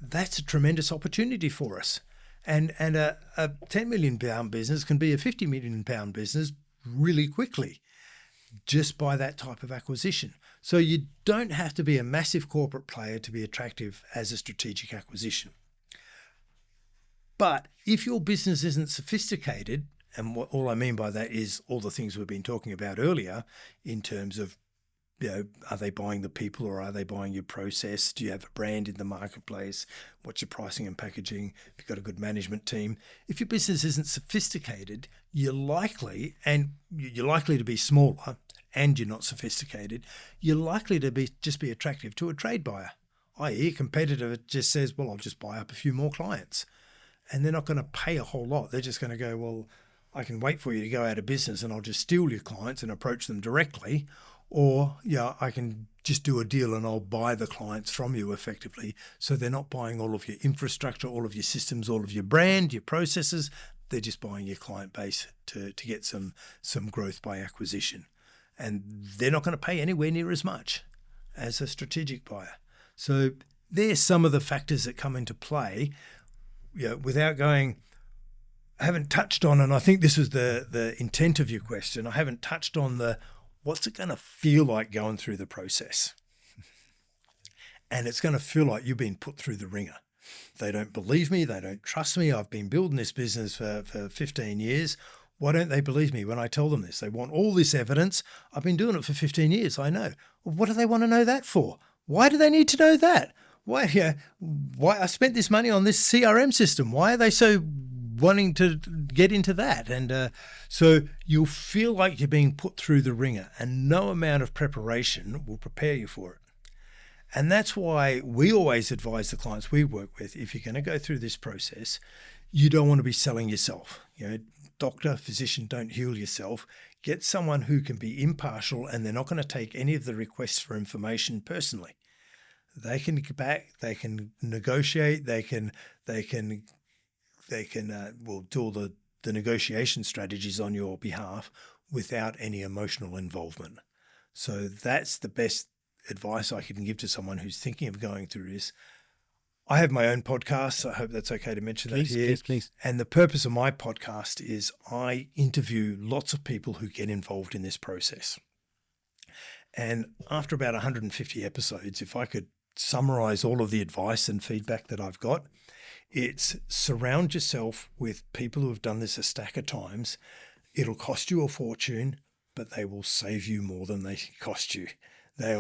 That's a tremendous opportunity for us. And a £10 million business can be a £50 million business really quickly, just by that type of acquisition. So you don't have to be a massive corporate player to be attractive as a strategic acquisition. But if your business isn't sophisticated, and all I mean by that is all the things we've been talking about earlier in terms of, are they buying the people or are they buying your process? Do you have a brand in the marketplace? What's your pricing and packaging? Have you got a good management team? If your business isn't sophisticated, you're likely to be smaller and you're not sophisticated, you're likely to just be attractive to a trade buyer, i.e. a competitor that just says, well, I'll just buy up a few more clients. And they're not going to pay a whole lot. They're just going to go, well, I can wait for you to go out of business and I'll just steal your clients and approach them directly. Or, I can just do a deal and I'll buy the clients from you effectively. So they're not buying all of your infrastructure, all of your systems, all of your brand, your processes. They're just buying your client base to get some growth by acquisition. And they're not going to pay anywhere near as much as a strategic buyer. So there's some of the factors that come into play, without going, I haven't touched on, and I think this was the intent of your question, I haven't touched on what's it going to feel like going through the process? And it's going to feel like you've been put through the ringer. They don't believe me. They don't trust me. I've been building this business for 15 years. Why don't they believe me when I tell them this? They want all this evidence. I've been doing it for 15 years. I know. Well, what do they want to know that for? Why do they need to know that? Why I spent this money on this CRM system? Why are they so wanting to get into that? And so you'll feel like you're being put through the ringer, and no amount of preparation will prepare you for it. And that's why we always advise the clients we work with, if you're going to go through this process, you don't want to be selling yourself. Doctor, physician, don't heal yourself. Get someone who can be impartial, and they're not going to take any of the requests for information personally. They can get back, they can negotiate, they can do all the negotiation strategies on your behalf without any emotional involvement. So that's the best advice I can give to someone who's thinking of going through this. I have my own podcast, so I hope that's okay to mention that here. Please. And the purpose of my podcast is I interview lots of people who get involved in this process. And after about 150 episodes, if I could summarize all of the advice and feedback that I've got, it's surround yourself with people who have done this a stack of times. It'll cost you a fortune, but they will save you more than they cost you. They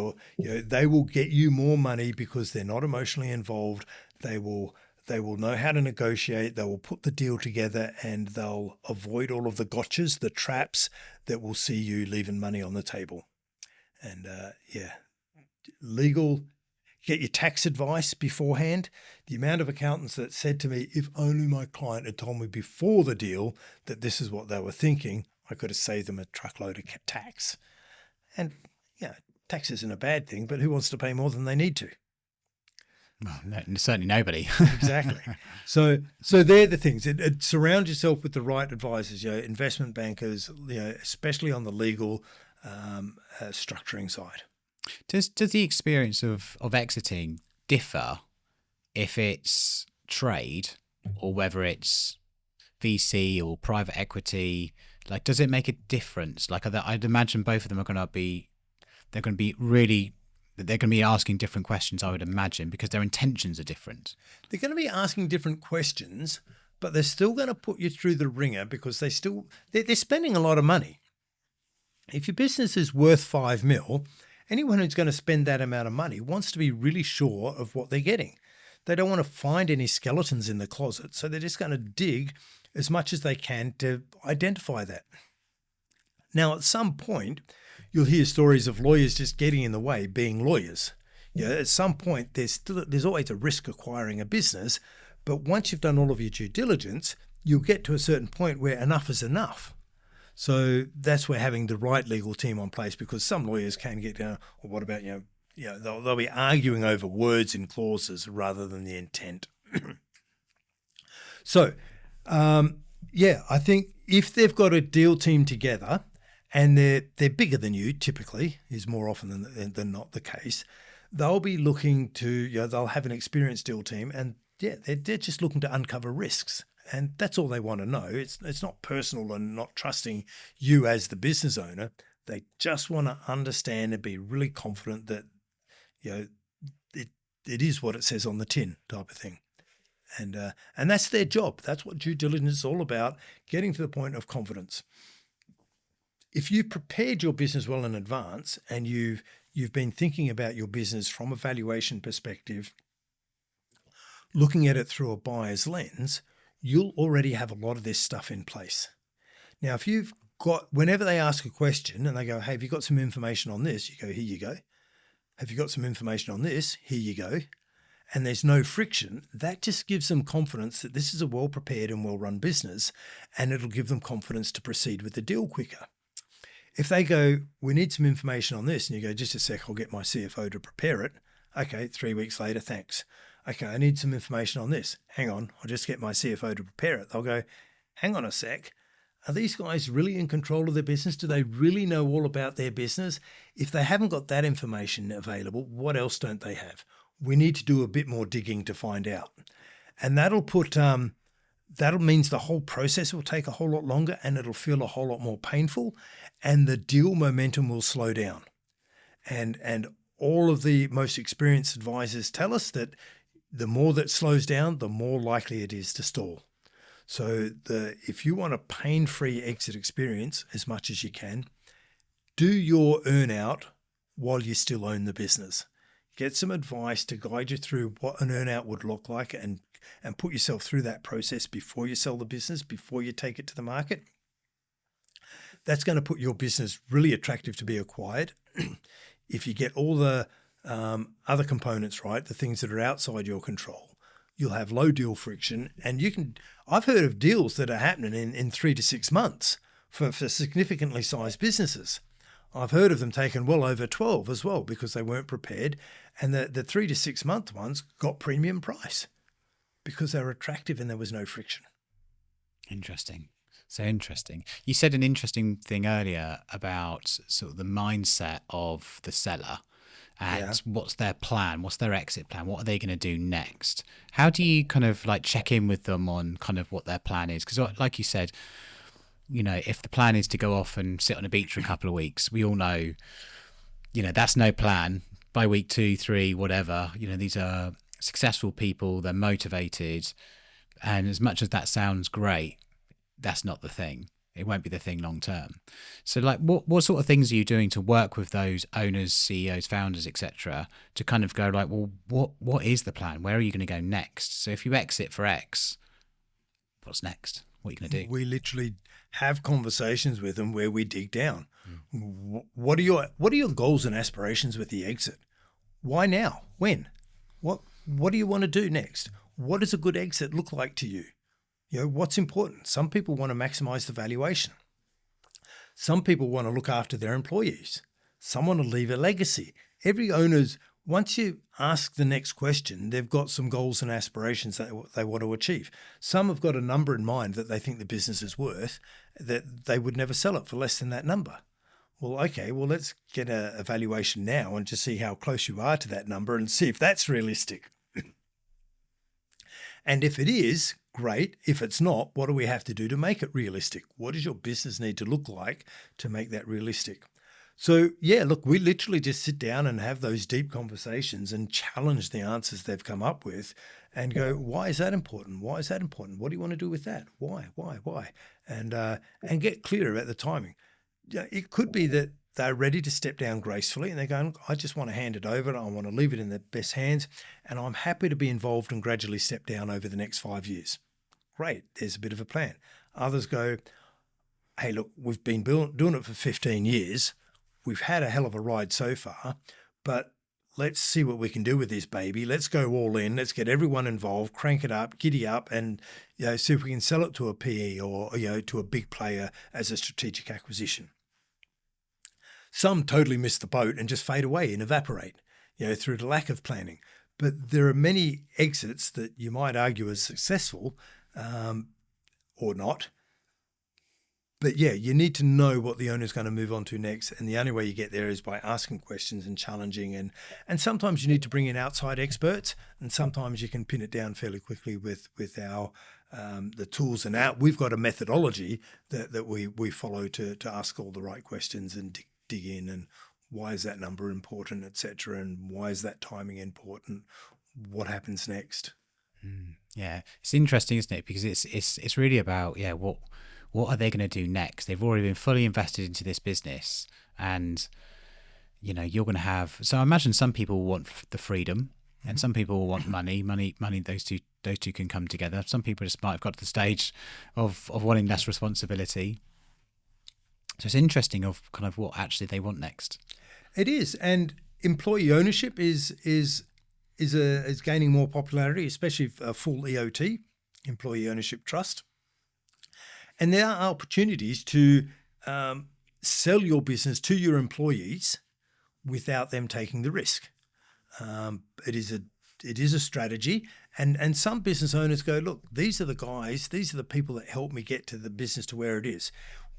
will get you more money because they're not emotionally involved. They will know how to negotiate. They will put the deal together, and they'll avoid all of the gotchas, the traps that will see you leaving money on the table. And legal, get your tax advice beforehand. The amount of accountants that said to me, if only my client had told me before the deal that this is what they were thinking, I could have saved them a truckload of tax. And tax isn't a bad thing, but who wants to pay more than they need to? Well, no, certainly nobody. Exactly. So they're the things. Surround yourself with the right advisors, investment bankers, especially on the legal structuring side. Does the experience of exiting differ if it's trade or whether it's VC or private equity? Like, does it make a difference? Like, I'd imagine both of them are going to be asking different questions, I would imagine, because their intentions are different. They're going to be asking different questions, but they're still going to put you through the ringer because they're spending a lot of money. If your business is worth 5 mil, anyone who's going to spend that amount of money wants to be really sure of what they're getting. They don't want to find any skeletons in the closet, so they're just going to dig as much as they can to identify that. Now, at some point, you'll hear stories of lawyers just getting in the way, being lawyers. At some point, there's always a risk acquiring a business, but once you've done all of your due diligence, you'll get to a certain point where enough is enough. So that's where having the right legal team on place, because some lawyers can get down, well, what about, they'll be arguing over words in clauses rather than the intent. So, I think if they've got a deal team together and they're bigger than you, typically is more often than not the case, they'll be looking to, they'll have an experienced deal team, and they're just looking to uncover risks. And that's all they want to know. It's not personal and not trusting you as the business owner. They just want to understand and be really confident that, it is what it says on the tin type of thing. And that's their job. That's what due diligence is all about, getting to the point of confidence. If you've prepared your business well in advance and you've been thinking about your business from a valuation perspective, looking at it through a buyer's lens, you'll already have a lot of this stuff in place. Now, if you've got, whenever they ask a question and they go, hey, have you got some information on this? You go, here you go. Have you got some information on this? Here you go. And there's no friction. That just gives them confidence that this is a well-prepared and well-run business, and it'll give them confidence to proceed with the deal quicker. If they go, we need some information on this, and you go, just a sec, I'll get my CFO to prepare it. Okay, 3 weeks later, thanks. Okay, I need some information on this. Hang on, I'll just get my CFO to prepare it. They'll go, hang on a sec. Are these guys really in control of their business? Do they really know all about their business? If they haven't got that information available, what else don't they have? We need to do a bit more digging to find out. And that'll means the whole process will take a whole lot longer, and it'll feel a whole lot more painful, and the deal momentum will slow down. And all of the most experienced advisors tell us that the more that slows down, the more likely it is to stall. So if you want a pain-free exit experience as much as you can, do your earn-out while you still own the business. Get some advice to guide you through what an earn-out would look like, and put yourself through that process before you sell the business, before you take it to the market. That's going to put your business really attractive to be acquired. If you get all the other components right, the things that are outside your control, you'll have low deal friction, and I've heard of deals that are happening in 3 to 6 months for significantly sized businesses. I've heard of them taking well over 12 as well, because they weren't prepared, and the 3 to 6 month ones got premium price because they were attractive and there was no friction. Interesting. So interesting. You said an interesting thing earlier about sort of the mindset of the seller and what's their plan, what's their exit plan, what are they going to do next? How do you kind of like check in with them on kind of what their plan is? Because like you said, if the plan is to go off and sit on a beach for a couple of weeks, we all know that's no plan. By week 2, 3, whatever, these are successful people, they're motivated. And as much as that sounds great, that's not the thing. It won't be the thing long term. So like what sort of things are you doing to work with those owners, CEOs, founders, etc., to kind of go like, well, what is the plan? Where are you going to go next? So if you exit for X, what's next? What are you going to do? We literally have conversations with them where we dig down. What are your goals and aspirations with the exit? Why now? When? What do you want to do next? What does a good exit look like to you? What's important? Some people want to maximize the valuation. Some people want to look after their employees. Some want to leave a legacy. Every owner's, once you ask the next question, they've got some goals and aspirations that they want to achieve. Some have got a number in mind that they think the business is worth, that they would never sell it for less than that number. Well, okay, let's get a valuation now and just see how close you are to that number and see if that's realistic. And if it is, great. If it's not, what do we have to do to make it realistic? What does your business need to look like to make that realistic? So, yeah, look, we literally just sit down and have those deep conversations and challenge the answers they've come up with and go, why is that important? Why is that important? What do you want to do with that? Why? And get clear about the timing. It could be that they're ready to step down gracefully and they're going, I just want to hand it over. I want to leave it in the best hands. And I'm happy to be involved and gradually step down over the next 5 years. Great. There's a bit of a plan. Others go, hey, look, we've been doing it for 15 years. We've had a hell of a ride so far, but let's see what we can do with this baby. Let's go all in. Let's get everyone involved, crank it up, giddy up, and see if we can sell it to a PE or to a big player as a strategic acquisition. Some totally miss the boat and just fade away and evaporate, through the lack of planning. But there are many exits that you might argue are successful or not. But yeah, you need to know what the owner's going to move on to next. And the only way you get there is by asking questions and challenging. And sometimes you need to bring in outside experts, and sometimes you can pin it down fairly quickly with our the tools. And we've got a methodology that we follow to ask all the right questions and dig in, and why is that number important, etc., and why is that timing important? What happens next? Yeah, it's interesting, isn't it? Because it's really about what are they going to do next? They've already been fully invested into this business, and you're going to have. So I imagine some people want the freedom, and some people want money. Those two can come together. Some people just might have got to the stage of wanting less responsibility. So it's interesting of kind of what actually they want next. It is, and employee ownership is gaining more popularity, especially a full EOT, employee ownership trust. And there are opportunities to sell your business to your employees without them taking the risk. It is a strategy, and some business owners go, look, these are the guys, these are the people that help me get to the business to where it is.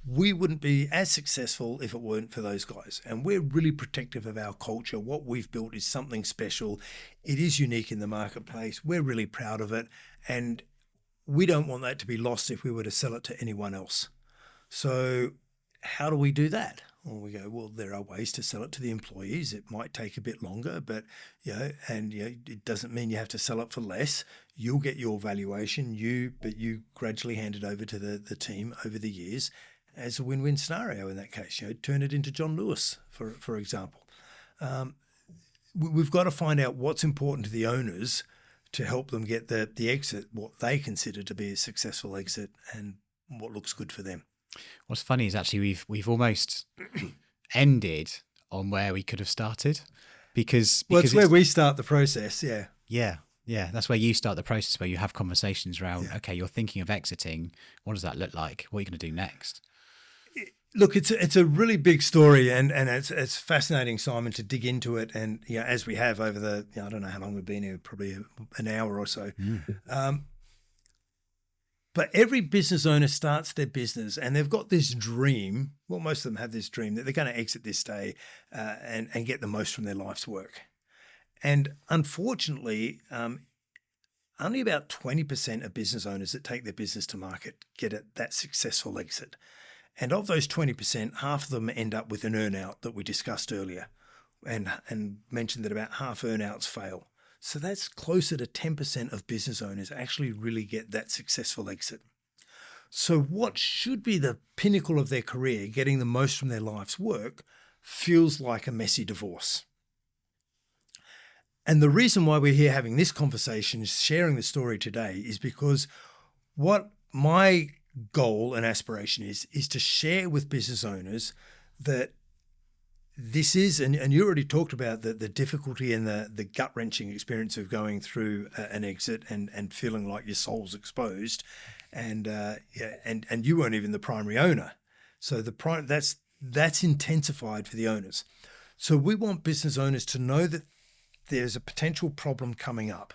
We wouldn't be as successful if it weren't for those guys. And we're really protective of our culture. What we've built is something special. It is unique in the marketplace. We're really proud of it. And we don't want that to be lost if we were to sell it to anyone else. So how do we do that? Well, we go, well, there are ways to sell it to the employees. It might take a bit longer, but it doesn't mean you have to sell it for less. You'll get your valuation, but you gradually hand it over to the team over the years as a win-win scenario in that case. Turn it into John Lewis, for example. We've got to find out what's important to the owners to help them get the exit, what they consider to be a successful exit, and what looks good for them. What's funny is actually we've almost ended on where we could have started, because it's where we start the process. Yeah, that's where you start the process, where you have conversations around, okay, you're thinking of exiting. What does that look like? What are you going to do next? Look, it's a really big story, and it's fascinating, Simon, to dig into it. And as we have over the I don't know how long we've been here, probably an hour or so. But every business owner starts their business, and they've got this dream. Well, most of them have this dream that they're going to exit this day and get the most from their life's work. And unfortunately, only about 20% of business owners that take their business to market get that successful exit. And of those 20%, half of them end up with an earnout that we discussed earlier, and mentioned that about half earnouts fail. So that's closer to 10% of business owners actually really get that successful exit. So what should be the pinnacle of their career, getting the most from their life's work, feels like a messy divorce. And the reason why we're here having this conversation, sharing the story today, is because what my goal and aspiration is to share with business owners that this is, and you already talked about the difficulty and the gut-wrenching experience of going through an exit and feeling like your soul's exposed, and you weren't even the primary owner. So that's intensified for the owners. So we want business owners to know that there's a potential problem coming up.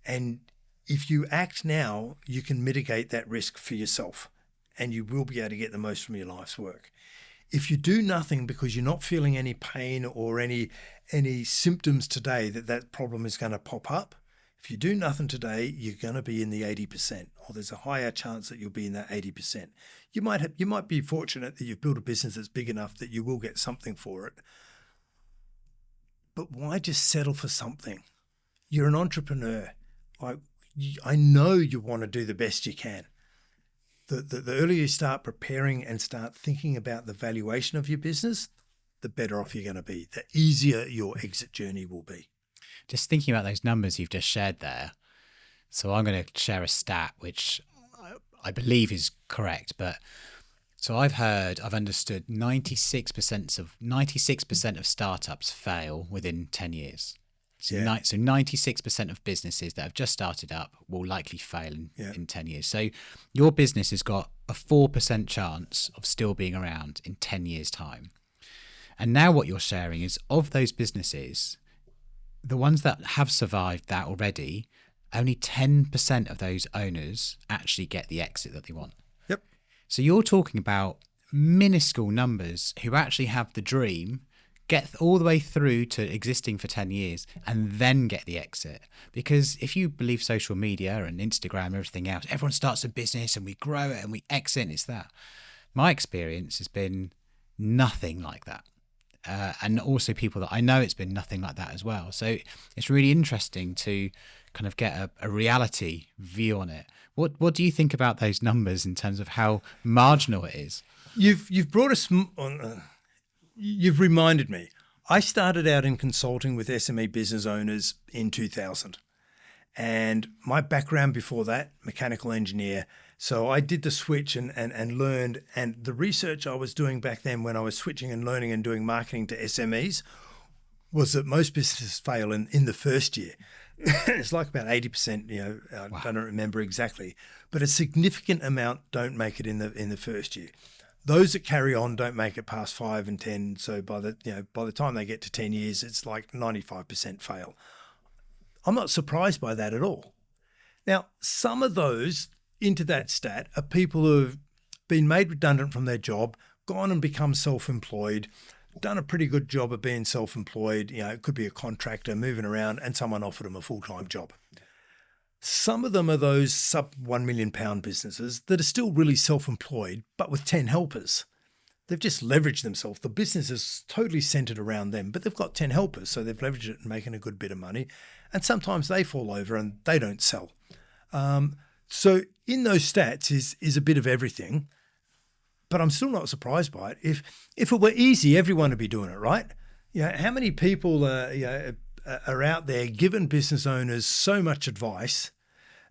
And if you act now, you can mitigate that risk for yourself and you will be able to get the most from your life's work. If you do nothing because you're not feeling any pain or any symptoms today that problem is going to pop up, if you do nothing today, you're going to be in the 80%, or there's a higher chance that you'll be in that 80%. You might be fortunate that you've built a business that's big enough that you will get something for it. But why just settle for something? You're an entrepreneur. I know you want to do the best you can. The earlier you start preparing and start thinking about the valuation of your business, the better off you're going to be, the easier your exit journey will be. Just thinking about those numbers you've just shared there. So I'm going to share a stat, which I believe is correct, but so I've understood 96% of startups fail within 10 years. So, Yeah. So 96% of businesses that have just started up will likely fail in 10 years. So your business has got a 4% chance of still being around in 10 years' time. And now what you're sharing is of those businesses, the ones that have survived that already, only 10% of those owners actually get the exit that they want. Yep. So you're talking about minuscule numbers who actually have the dream, get all the way through to existing for 10 years and then get the exit. Because if you believe social media and Instagram and everything else, everyone starts a business and we grow it and we exit and it's that. My experience has been nothing like that. And also people that I know, it's been nothing like that as well. So it's really interesting to kind of get a reality view on it. What do you think about those numbers in terms of how marginal it is? You've brought us on. You've reminded me. I started out in consulting with SME business owners in 2000. And my background before that, mechanical engineer. So I did the switch and learned. And the research I was doing back then when I was switching and learning and doing marketing to SMEs was that most businesses fail in the first year. It's like about 80%, I Wow. don't remember exactly. But a significant amount don't make it in the first year. Those that carry on don't make it past 5 and 10. So by the time they get to 10 years, it's like 95% fail. I'm not surprised by that at all. Now, some of those into that stat are people who have been made redundant from their job, gone and become self-employed, done a pretty good job of being self-employed. It could be a contractor moving around and someone offered them a full-time job. Some of them are those sub £1 million businesses that are still really self-employed, but with 10 helpers. They've just leveraged themselves. The business is totally centered around them, but they've got 10 helpers, so they've leveraged it and making a good bit of money. And sometimes they fall over and they don't sell. So in those stats is a bit of everything, but I'm still not surprised by it. If it were easy, everyone would be doing it, right? How many people are out there giving business owners so much advice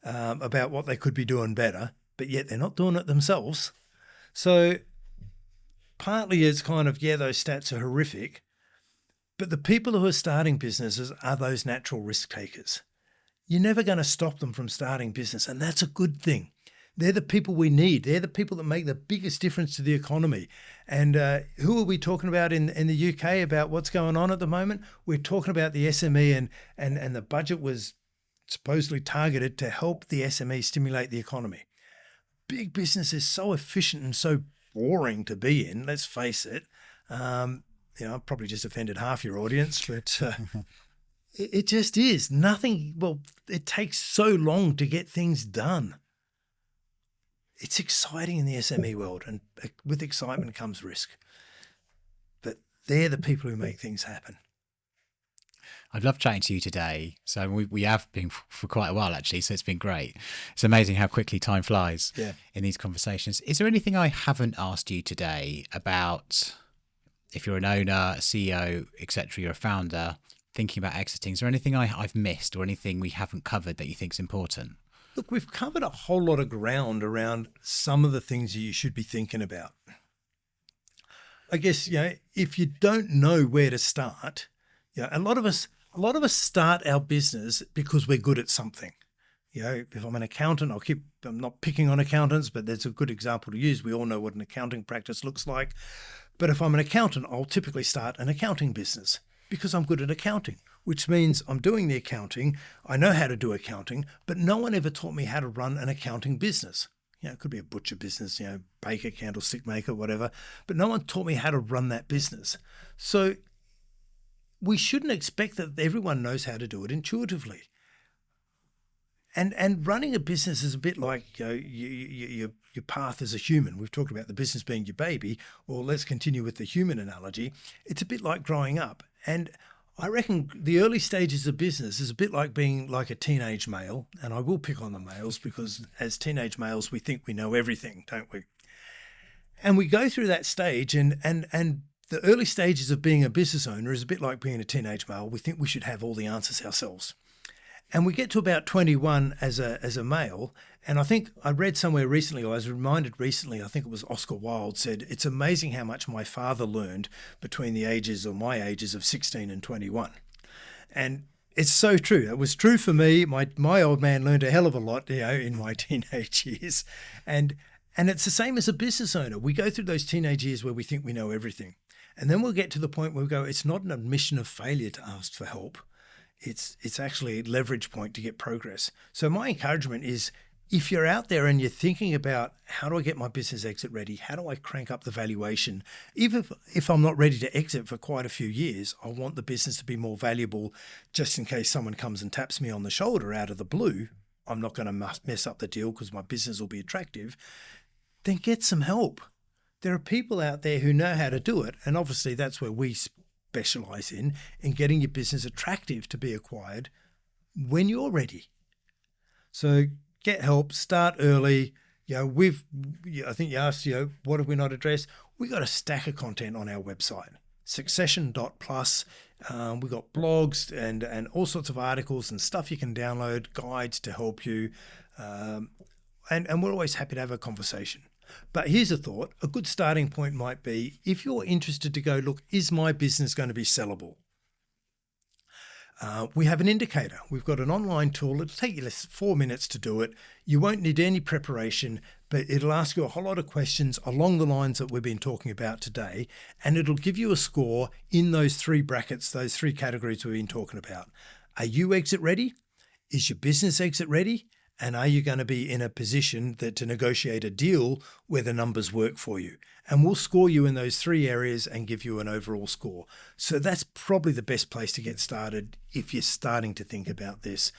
about what they could be doing better, but yet they're not doing it themselves. So partly it's kind of, those stats are horrific, but the people who are starting businesses are those natural risk takers. You're never going to stop them from starting business, and that's a good thing. They're the people we need. They're the people that make the biggest difference to the economy. And who are we talking about in the UK about what's going on at the moment? We're talking about the SME and the budget was supposedly targeted to help the SME stimulate the economy. Big business is so efficient and so boring to be in, let's face it. I've probably just offended half your audience, but it just is. It takes so long to get things done. It's exciting in the SME world, and with excitement comes risk. But They're the people who make things happen. I've loved chatting to you today. So we have been for quite a while, actually. So it's been great. It's amazing how quickly time flies in these conversations. Is there anything I haven't asked you today about, if you're an owner, a CEO, etc., you're a founder, thinking about exiting? Is there anything I've missed or anything we haven't covered that you think is important? Look, we've covered a whole lot of ground around some of the things you should be thinking about. I guess, if you don't know where to start, a lot of us start our business because we're good at something. If I'm an accountant, I'm not picking on accountants, but there's a good example to use. We all know what an accounting practice looks like. But if I'm an accountant, I'll typically start an accounting business because I'm good at accounting, which means I'm doing the accounting. I know how to do accounting, but no one ever taught me how to run an accounting business. It could be a butcher business, baker, candlestick maker, whatever, but no one taught me how to run that business. So we shouldn't expect that everyone knows how to do it intuitively. And running a business is a bit like your path as a human. We've talked about the business being your baby, or let's continue with the human analogy. It's a bit like growing up. And I reckon the early stages of business is a bit like being like a teenage male. And I will pick on the males because as teenage males, we think we know everything, don't we? And we go through that stage and the early stages of being a business owner is a bit like being a teenage male. We think we should have all the answers ourselves. And we get to about 21 as a male, and I think I read somewhere recently, or I was reminded recently, I think it was Oscar Wilde said, it's amazing how much my father learned between my ages of 16 and 21. And it's so true. It was true for me. My old man learned a hell of a lot, in my teenage years. And it's the same as a business owner. We go through those teenage years where we think we know everything. And then we'll get to the point where we go, it's not an admission of failure to ask for help. It's actually a leverage point to get progress. So my encouragement is, if you're out there and you're thinking about how do I get my business exit ready? How do I crank up the valuation? Even if I'm not ready to exit for quite a few years, I want the business to be more valuable just in case someone comes and taps me on the shoulder out of the blue. I'm not going to mess up the deal because my business will be attractive. Then get some help. There are people out there who know how to do it. And obviously that's where we specialize in getting your business attractive to be acquired when you're ready. So get help, start early. I think you asked, what have we not addressed? We got a stack of content on our website, succession.plus. We've got blogs and all sorts of articles and stuff you can download, guides to help you. And we're always happy to have a conversation. But here's a thought. A good starting point might be, if you're interested to go, look, is my business going to be sellable? We have an indicator. We've got an online tool. It'll take you less 4 minutes to do it. You won't need any preparation, but it'll ask you a whole lot of questions along the lines that we've been talking about today. And it'll give you a score in those three brackets, those three categories we've been talking about. Are you exit ready? Is your business exit ready? And are you going to be in a position to negotiate a deal where the numbers work for you? And we'll score you in those three areas and give you an overall score. So that's probably the best place to get started if you're starting to think about this.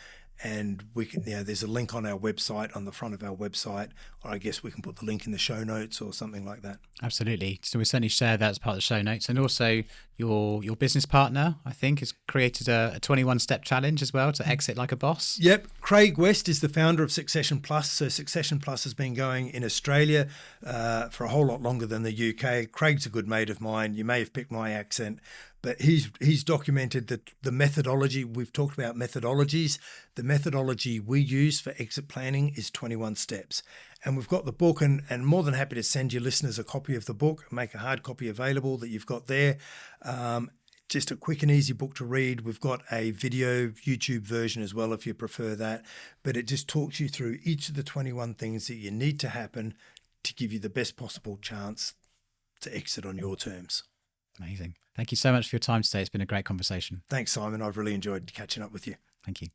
And we can, there's a link on our website, on the front of our website, or I guess we can put the link in the show notes or something like that. Absolutely. So we certainly share that as part of the show notes. And also your business partner, I think, has created a 21-step challenge as well to exit like a boss. Yep. Craig West is the founder of Succession Plus. So Succession Plus has been going in Australia for a whole lot longer than the UK. Craig's a good mate of mine. You may have picked my accent. But he's documented that the methodology, we've talked about methodologies, the methodology we use for exit planning is 21 steps. And we've got the book and more than happy to send your listeners a copy of the book, make a hard copy available that you've got there. Just a quick and easy book to read. We've got a video YouTube version as well if you prefer that. But it just talks you through each of the 21 things that you need to happen to give you the best possible chance to exit on your terms. Amazing. Thank you so much for your time today. It's been a great conversation. Thanks, Simon. I've really enjoyed catching up with you. Thank you.